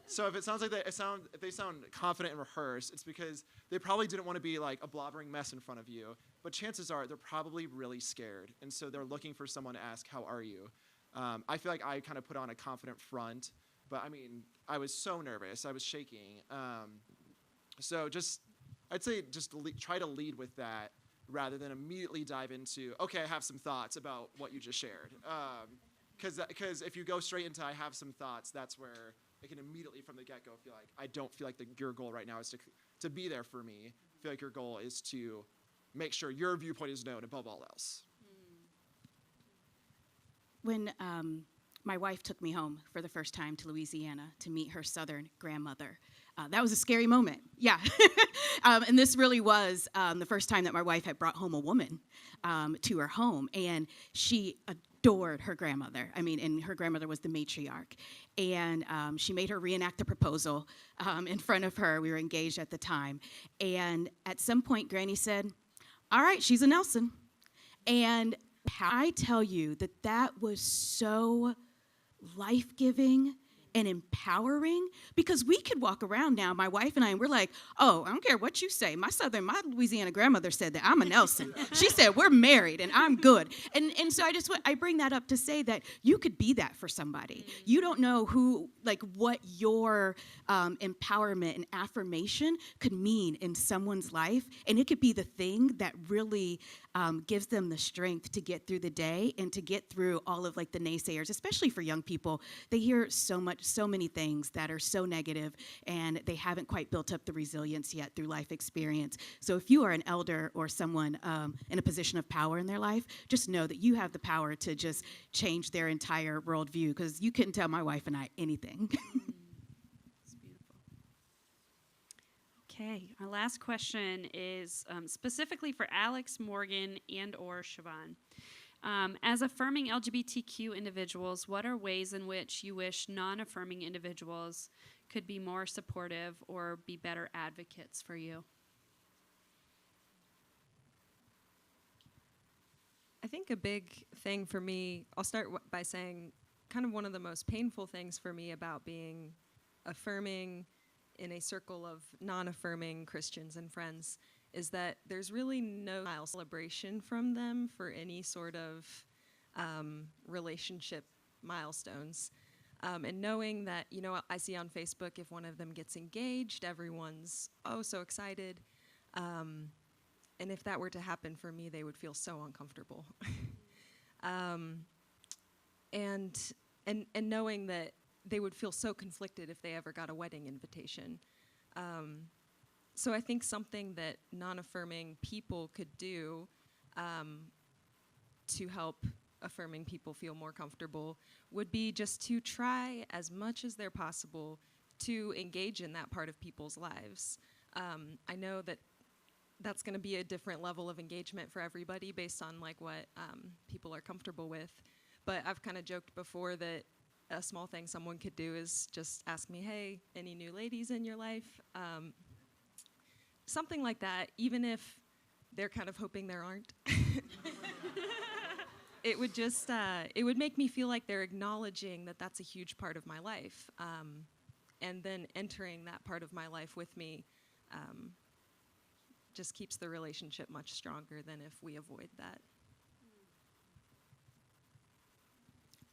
So if it sounds like if they sound confident and rehearsed, it's because they probably didn't want to be like a blobbering mess in front of you. But chances are they're probably really scared, and so they're looking for someone to ask, "How are you?" I feel like I kind of put on a confident front, but I mean, I was so nervous, I was shaking. So I'd say try to lead with that rather than immediately dive into, okay, I have some thoughts about what you just shared. Because if you go straight into I have some thoughts, that's where it can immediately from the get-go feel like, I don't feel like your goal right now is to be there for me. I feel like your goal is to make sure your viewpoint is known above all else. When my wife took me home for the first time to Louisiana to meet her Southern grandmother, that was a scary moment. Yeah. And this really was the first time that my wife had brought home a woman to her home. And she adored her grandmother. I mean, and her grandmother was the matriarch. And she made her reenact the proposal in front of her. We were engaged at the time. And at some point, Granny said, "All right, she's a Nelson." And I tell you that was so life-giving and empowering, because we could walk around now, my wife and we're like, oh, I don't care what you say. My Louisiana grandmother said that I'm a Nelson. She said, we're married and I'm good. And so I bring that up to say that you could be that for somebody. You don't know what your empowerment and affirmation could mean in someone's life. And it could be the thing that really gives them the strength to get through the day and to get through all of the naysayers, especially for young people. They hear so many things that are so negative, and they haven't quite built up the resilience yet through life experience. So if you are an elder or someone in a position of power in their life, just know that you have the power to just change their entire worldview, because you couldn't tell my wife and I anything. It's beautiful. Okay, our last question is specifically for Alex, Morgan, and or Siobhan. As affirming LGBTQ individuals, what are ways in which you wish non-affirming individuals could be more supportive or be better advocates for you? I think a big thing for me, I'll start by saying kind of one of the most painful things for me about being affirming in a circle of non-affirming Christians and friends is that there's really no celebration from them for any sort of relationship milestones. And knowing that, I see on Facebook if one of them gets engaged, everyone's, so excited. And if that were to happen for me, they would feel so uncomfortable. And knowing that they would feel so conflicted if they ever got a wedding invitation. So I think something that non-affirming people could do to help affirming people feel more comfortable would be just to try as much as they're possible to engage in that part of people's lives. I know that that's going to be a different level of engagement for everybody based on what people are comfortable with. But I've kind of joked before that a small thing someone could do is just ask me, hey, any new ladies in your life? Something like that, even if they're kind of hoping there aren't. It would just, it would make me feel like they're acknowledging that that's a huge part of my life. And then entering that part of my life with me just keeps the relationship much stronger than if we avoid that.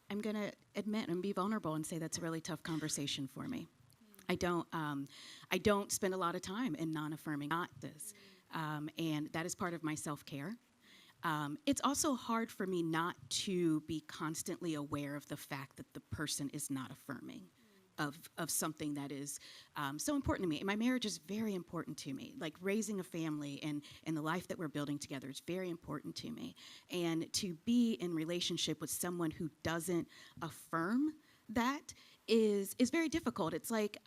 I'm going to admit and be vulnerable and say that's a really tough conversation for me. I don't spend a lot of time in non-affirming this, and that is part of my self-care. It's also hard for me not to be constantly aware of the fact that the person is not affirming of something that is so important to me. And my marriage is very important to me. Like raising a family and the life that we're building together is very important to me. And to be in relationship with someone who doesn't affirm that is very difficult. It's like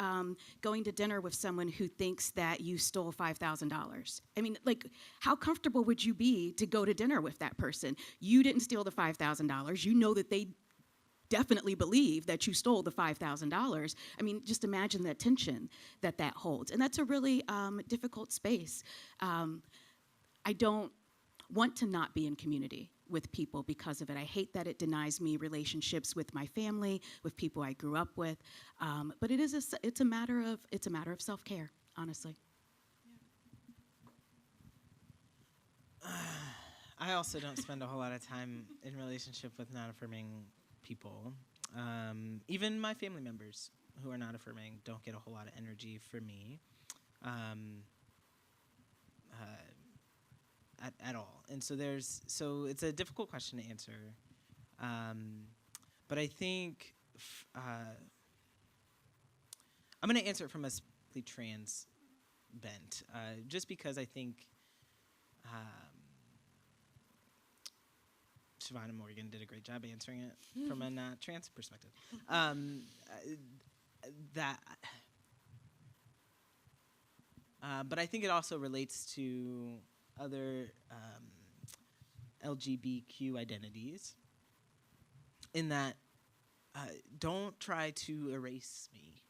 going to dinner with someone who thinks that you stole $5,000. I mean, how comfortable would you be to go to dinner with that person? You didn't steal the $5,000. You know that they definitely believe that you stole the $5,000. I mean, just imagine the tension that holds. And that's a really difficult space. I don't want to not be in community with people because of it. I hate that it denies me relationships with my family, with people I grew up with. But it's a matter of self-care, honestly. I also don't spend a whole lot of time in relationship with non-affirming people. Even my family members who are not affirming don't get a whole lot of energy from me at all. And so it's a difficult question to answer. But I think I'm going to answer it from a specifically trans bent, just because I think Siobhan and Morgan did a great job answering it from a not trans perspective. But I think it also relates to other LGBTQ identities in that don't try to erase me.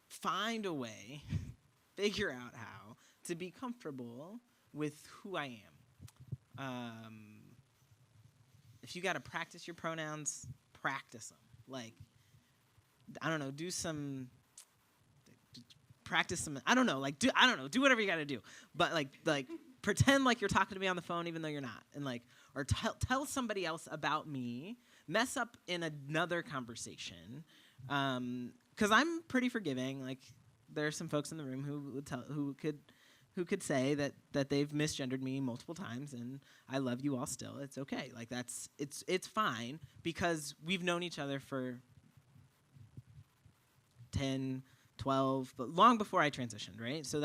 Find a way, figure out how to be comfortable with who I am. If you got to practice your pronouns, practice them. Like, I don't know, practice some, I don't know, do whatever you got to do. But like pretend like you're talking to me on the phone even though you're not. And like, or tell somebody else about me, mess up in another conversation. 'Cause I'm pretty forgiving. Like, there are some folks in the room who could say that they've misgendered me multiple times, and I love you all still. It's okay. Like, it's fine, because we've known each other for 10, 12, but long before I transitioned, right? So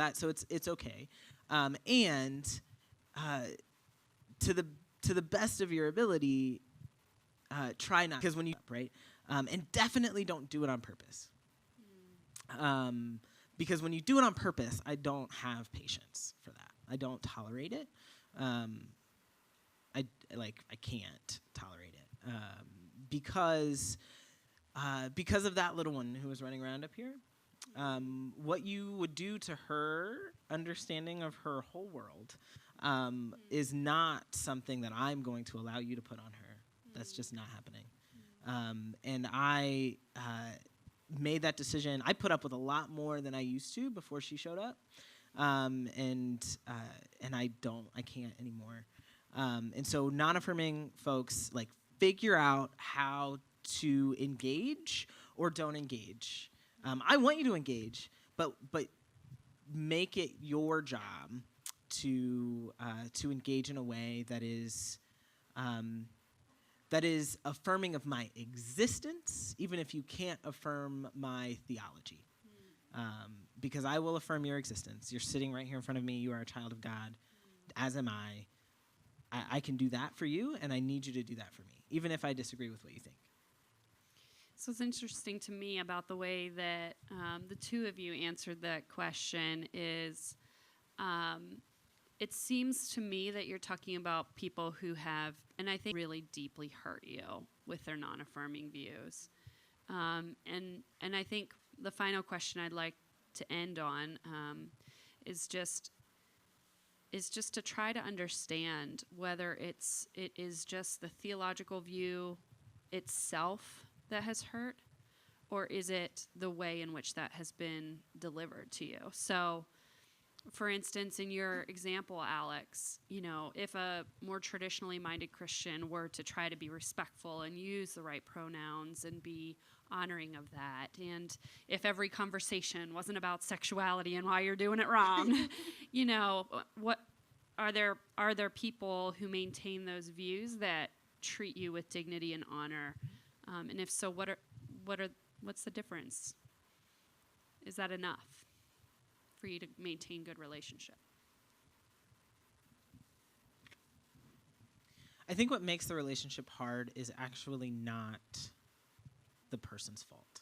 it's okay. And to the best of your ability, try not, because when you, right? And definitely don't do it on purpose. Because when you do it on purpose, I don't have patience for that. I don't tolerate it. I can't tolerate it. Because of that little one who was running around up here. What you would do to her understanding of her whole world is not something that I'm going to allow you to put on her. That's just not happening. And I made that decision. I put up with a lot more than I used to before she showed up, and I can't anymore. And so, non-affirming folks, like, figure out how to engage or don't engage. I want you to engage, but make it your job to engage in a way that is affirming of my existence, even if you can't affirm my theology. Because I will affirm your existence. You're sitting right here in front of me. You are a child of God, as am I. I can do that for you, and I need you to do that for me, even if I disagree with what you think. So it's interesting to me about the way that the two of you answered that question is, it seems to me that you're talking about people who have, and I think really deeply hurt you with their non-affirming views. And I think the final question I'd like to end on is just to try to understand whether it is just the theological view itself that has hurt, or is it the way in which that has been delivered to you? So, for instance, in your example, Alex, if a more traditionally minded Christian were to try to be respectful and use the right pronouns and be honoring of that, and if every conversation wasn't about sexuality and why you're doing it wrong, what are there people who maintain those views that treat you with dignity and honor? And if so, what's the difference? Is that enough for you to maintain good relationship? I think what makes the relationship hard is actually not the person's fault.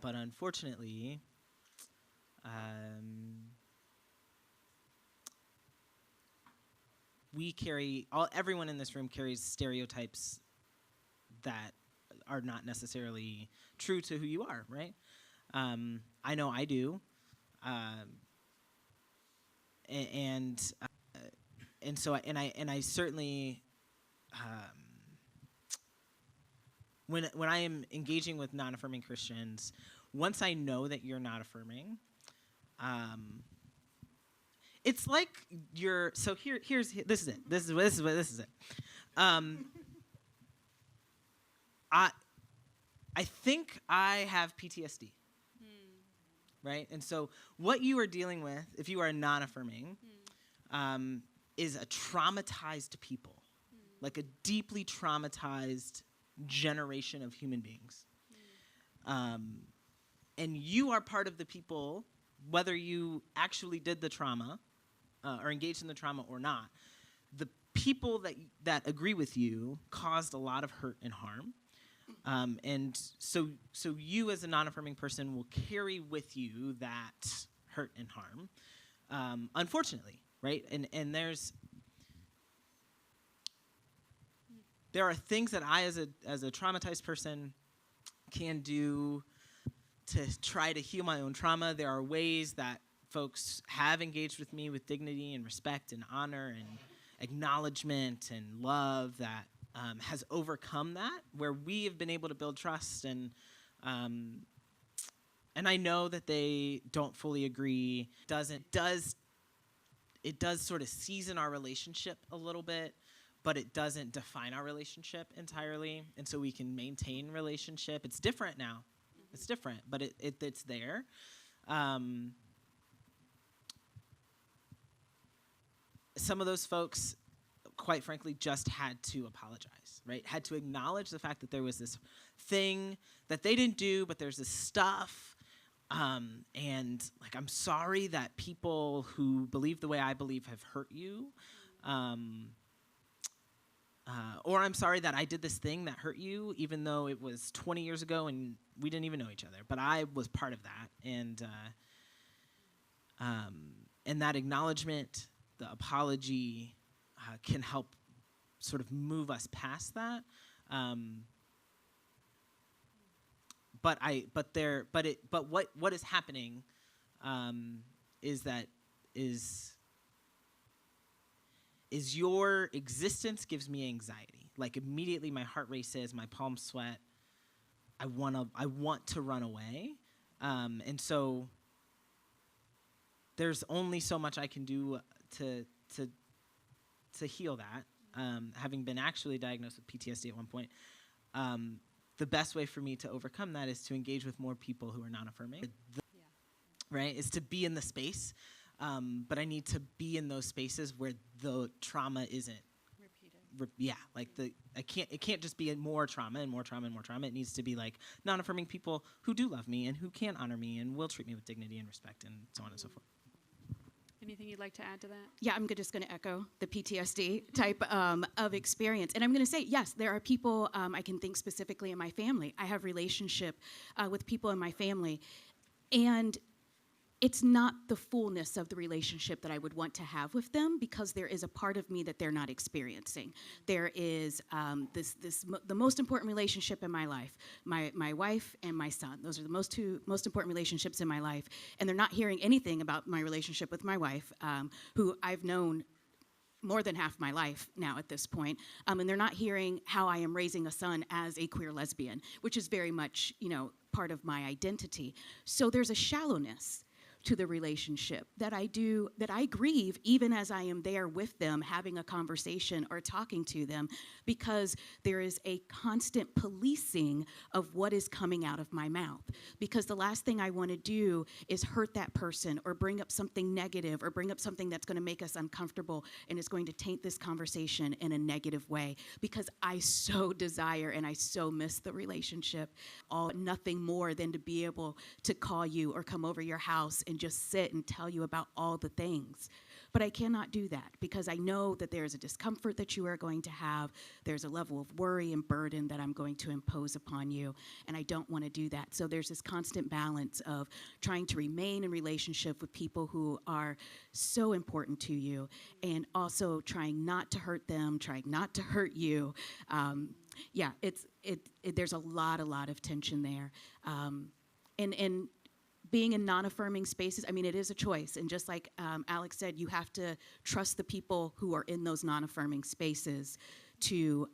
But unfortunately, everyone in this room carries stereotypes that are not necessarily true to who you are, right? I know I do. And so I certainly, when I am engaging with non-affirming Christians, once I know that you're not affirming, it's like this is it. This is it. I think I have PTSD, right? And so what you are dealing with, if you are non-affirming, is a traumatized people, like a deeply traumatized generation of human beings. And you are part of the people, whether you actually did the trauma or engaged in the trauma or not, the people that agree with you caused a lot of hurt and harm. And so you as a non-affirming person will carry with you that hurt and harm, unfortunately, right? And there are things that I, as a traumatized person, can do to try to heal my own trauma. There are ways that folks have engaged with me with dignity and respect and honor and acknowledgement and love that has overcome that, where we have been able to build trust, and I know that they don't fully agree. It does sort of season our relationship a little bit, but it doesn't define our relationship entirely, and so we can maintain relationship. It's different now. It's different, but it's there. Some of those folks, quite frankly, just had to apologize, right? Had to acknowledge the fact that there was this thing that they didn't do, but there's this stuff. And like, I'm sorry that people who believe the way I believe have hurt you. Or I'm sorry that I did this thing that hurt you, even though it was 20 years ago and we didn't even know each other. But I was part of that. And that acknowledgement, the apology, can help sort of move us past that. But what is happening is your existence gives me anxiety. Like, immediately my heart races, my palms sweat. I want to run away. And so there's only so much I can do to heal that. Having been actually diagnosed with PTSD at one point, the best way for me to overcome that is to engage with more people who are non-affirming. Right? Is to be in the space. But I need to be in those spaces where the trauma isn't repeated. It can't just be more trauma and more trauma and more trauma. It needs to be like non-affirming people who do love me and who can honor me and will treat me with dignity and respect and so on and so forth. Anything you'd like to add to that? Yeah, I'm just going to echo the PTSD type of experience. And I'm going to say, yes, there are people, I can think specifically in my family. I have relationship with people in my family. And it's not the fullness of the relationship that I would want to have with them, because there is a part of me that they're not experiencing. There is the most important relationship in my life, my wife and my son. Those are the most important relationships in my life. And they're not hearing anything about my relationship with my wife, who I've known more than half my life now at this point. And they're not hearing how I am raising a son as a queer lesbian, which is very much, part of my identity. So there's a shallowness to the relationship that I grieve even as I am there with them, having a conversation or talking to them, because there is a constant policing of what is coming out of my mouth. Because the last thing I want to do is hurt that person or bring up something negative or bring up something that's going to make us uncomfortable and is going to taint this conversation in a negative way, because I so desire and I so miss the relationship. Nothing more than to be able to call you or come over your house and just sit and tell you about all the things. But I cannot do that, because I know that there's a discomfort that you are going to have. There's a level of worry and burden that I'm going to impose upon you, and I don't want to do that. So there's this constant balance of trying to remain in relationship with people who are so important to you, and also trying not to hurt them, trying not to hurt you. There's a lot of tension there. And being in non-affirming spaces, I mean, it is a choice. And just like Alex said, you have to trust the people who are in those non-affirming spaces to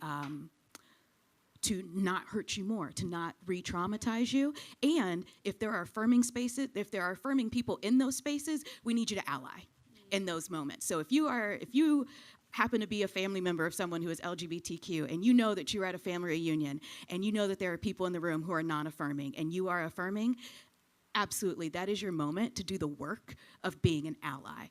not hurt you more, to not re-traumatize you. And if there are affirming spaces, if there are affirming people in those spaces, we need you to ally in those moments. So if you happen to be a family member of someone who is LGBTQ, and you know that you're at a family reunion, and you know that there are people in the room who are non-affirming, and you are affirming, absolutely, that is your moment to do the work of being an ally.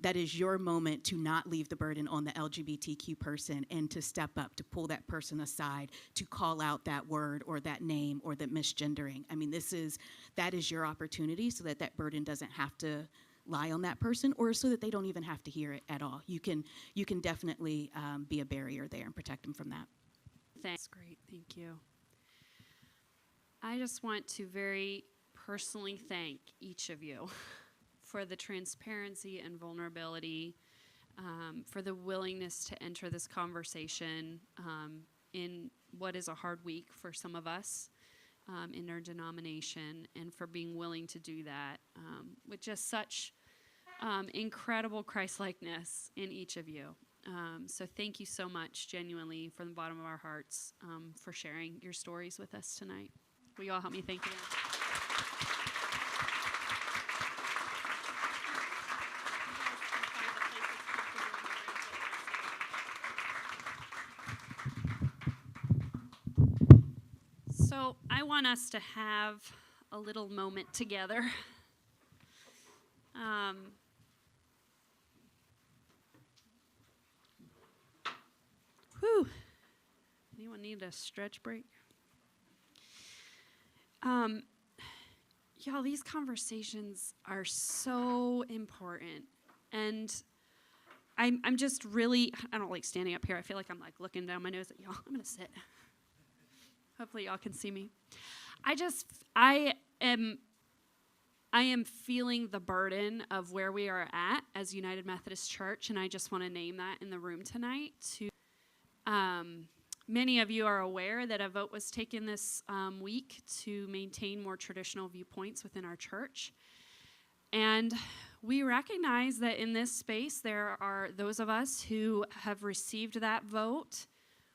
That is your moment to not leave the burden on the LGBTQ person, and to step up, to pull that person aside, to call out that word or that name or the misgendering. I mean, that is your opportunity, so that that burden doesn't have to lie on that person, or so that they don't even have to hear it at all. You can definitely be a barrier there and protect them from that. That's great. Thank you. I just want to very personally thank each of you for the transparency and vulnerability, for the willingness to enter this conversation in what is a hard week for some of us in our denomination, and for being willing to do that with just such incredible Christ-likeness in each of you. So thank you so much, genuinely, from the bottom of our hearts, for sharing your stories with us tonight. Will you all help me thank you? So I want us to have a little moment together. Whew. Anyone need a stretch break? Y'all, these conversations are so important. And I'm just really, I don't like standing up here. I feel like I'm like looking down my nose at y'all. I'm going to sit. Hopefully y'all can see me. I am feeling the burden of where we are at as United Methodist Church, and I just want to name that in the room tonight. Many of you are aware that a vote was taken this week to maintain more traditional viewpoints within our church. And we recognize that in this space, there are those of us who have received that vote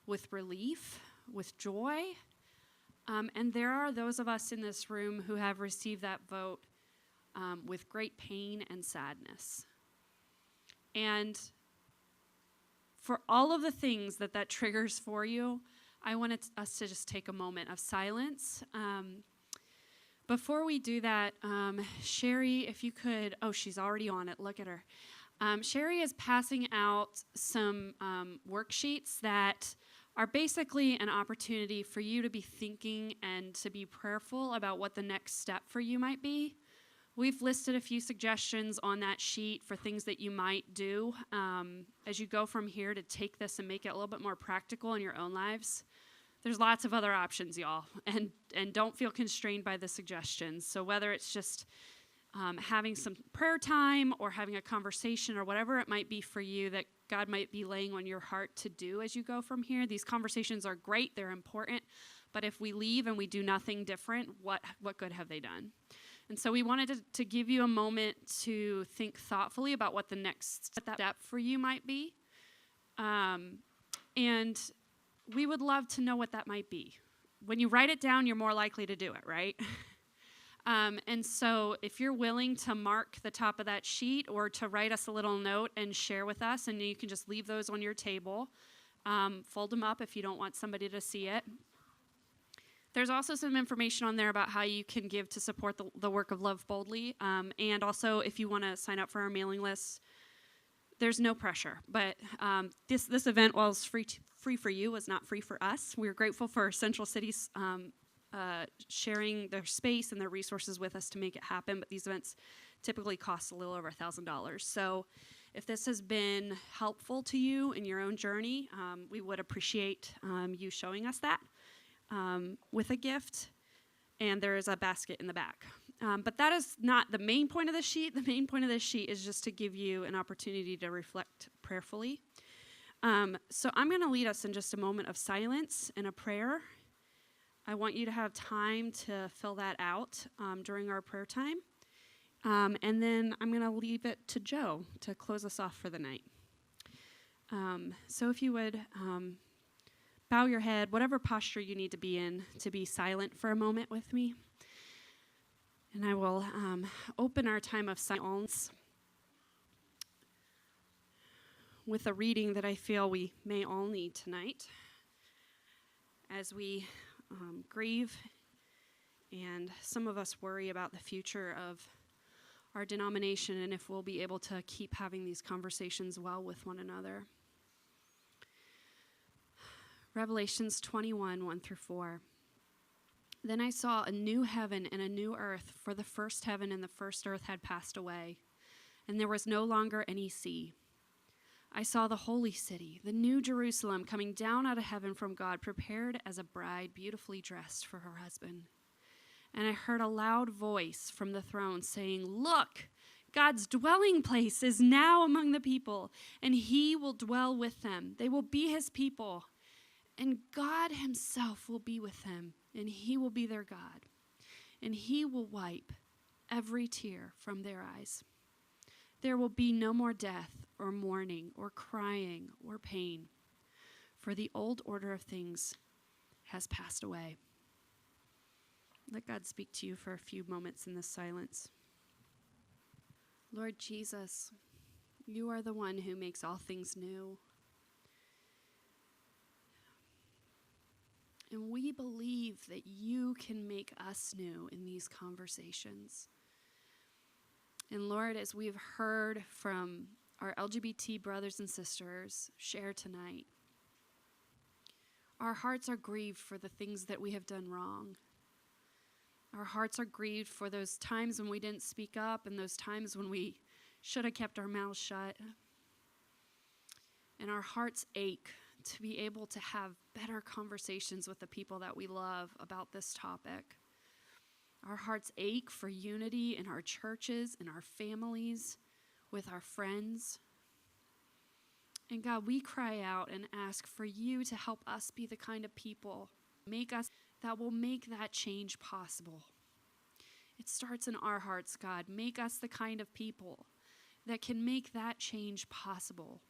with relief, with joy. And there are those of us in this room who have received that vote with great pain and sadness. And for all of the things that triggers for you, I wanted us to just take a moment of silence. Before we do that, Sherry, if you could, she's already on it, look at her. Sherry is passing out some worksheets that are basically an opportunity for you to be thinking and to be prayerful about what the next step for you might be. We've listed a few suggestions on that sheet for things that you might do as you go from here to take this and make it a little bit more practical in your own lives. There's lots of other options, y'all, and don't feel constrained by the suggestions. So whether it's just having some prayer time or having a conversation or whatever it might be for you that God might be laying on your heart to do as you go from here. These conversations are great, they're important, but if we leave and we do nothing different, what good have they done? And so we wanted to give you a moment to think thoughtfully about what the next step for you might be. And we would love to know what that might be. When you write it down, you're more likely to do it, right? And so if you're willing to mark the top of that sheet or to write us a little note and share with us, and you can just leave those on your table, fold them up if you don't want somebody to see it. There's also some information on there about how you can give to support the work of LOVEboldly. And also, if you want to sign up for our mailing list, there's no pressure. But this event, while it's free for you, was not free for us. We're grateful for Central Cities sharing their space and their resources with us to make it happen. But these events typically cost a little over $1,000. So if this has been helpful to you in your own journey, we would appreciate you showing us that. With a gift, and there is a basket in the back. But that is not the main point of the sheet. The main point of this sheet is just to give you an opportunity to reflect prayerfully. So I'm going to lead us in just a moment of silence and a prayer. I want you to have time to fill that out during our prayer time. And then I'm going to leave it to Joe to close us off for the night. So if you would... bow your head, whatever posture you need to be in, to be silent for a moment with me. And I will open our time of silence with a reading that I feel we may all need tonight as we grieve and some of us worry about the future of our denomination and if we'll be able to keep having these conversations well with one another. Revelations 21, 1-4. Then I saw a new heaven and a new earth, for the first heaven and the first earth had passed away, and there was no longer any sea. I saw the holy city, the new Jerusalem, coming down out of heaven from God, prepared as a bride beautifully dressed for her husband. And I heard a loud voice from the throne saying, "Look, God's dwelling place is now among the people, and he will dwell with them. They will be his people. And God himself will be with them, and he will be their God. And he will wipe every tear from their eyes. There will be no more death or mourning or crying or pain, for the old order of things has passed away. Let God speak to you for a few moments in this silence. Lord Jesus, you are the one who makes all things new. And we believe that you can make us new in these conversations. And Lord, as we've heard from our LGBT brothers and sisters share tonight, our hearts are grieved for the things that we have done wrong. Our hearts are grieved for those times when we didn't speak up and those times when we should have kept our mouths shut. And our hearts ache to be able to have better conversations with the people that we love about this topic. Our hearts ache for unity in our churches, in our families, with our friends. And God, we cry out and ask for you to help us be the kind of people that will make that change possible. It starts in our hearts, God. Make us the kind of people that can make that change possible.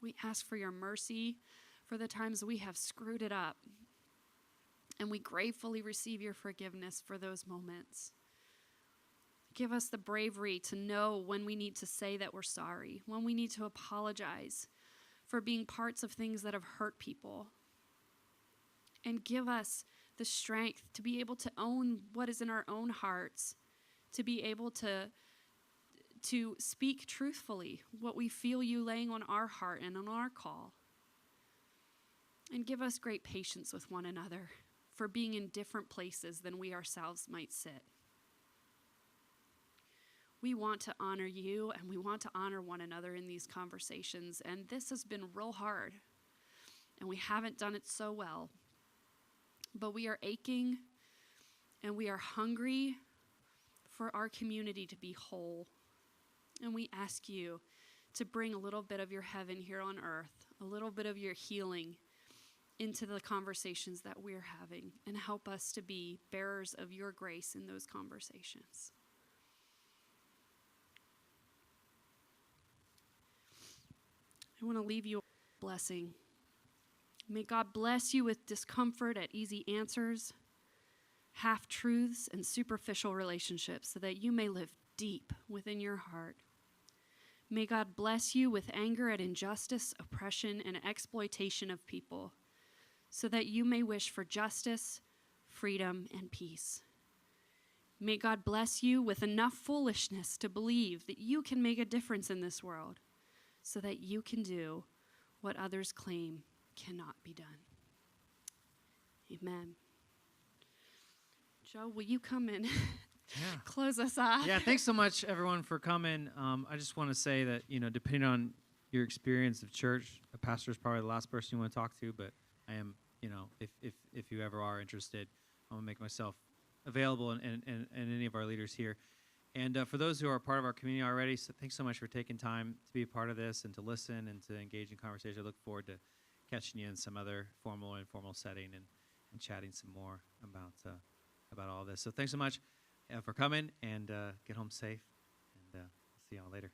We ask for your mercy for the times we have screwed it up. And we gratefully receive your forgiveness for those moments. Give us the bravery to know when we need to say that we're sorry, when we need to apologize for being parts of things that have hurt people. And give us the strength to be able to own what is in our own hearts, to be able to speak truthfully what we feel you laying on our heart and on our call. And give us great patience with one another for being in different places than we ourselves might sit. We want to honor you and we want to honor one another in these conversations. And this has been real hard and we haven't done it so well. But we are aching and we are hungry for our community to be whole. And we ask you to bring a little bit of your heaven here on earth, a little bit of your healing into the conversations that we're having, and help us to be bearers of your grace in those conversations. I want to leave you a blessing. May God bless you with discomfort at easy answers, half-truths, and superficial relationships so that you may live deep within your heart. May God bless you with anger at injustice, oppression, and exploitation of people so that you may wish for justice, freedom, and peace. May God bless you with enough foolishness to believe that you can make a difference in this world so that you can do what others claim cannot be done. Amen. Joe, will you come and close us off? Yeah, thanks so much, everyone, for coming. I just want to say that, depending on your experience of church, a pastor is probably the last person you want to talk to, but I am, if you ever are interested, I'm going to make myself available and any of our leaders here. And for those who are part of our community already, so thanks so much for taking time to be a part of this and to listen and to engage in conversation. I look forward to catching you in some other formal or informal setting and chatting some more about all this. So thanks so much for coming, and get home safe, and we'll see y'all later.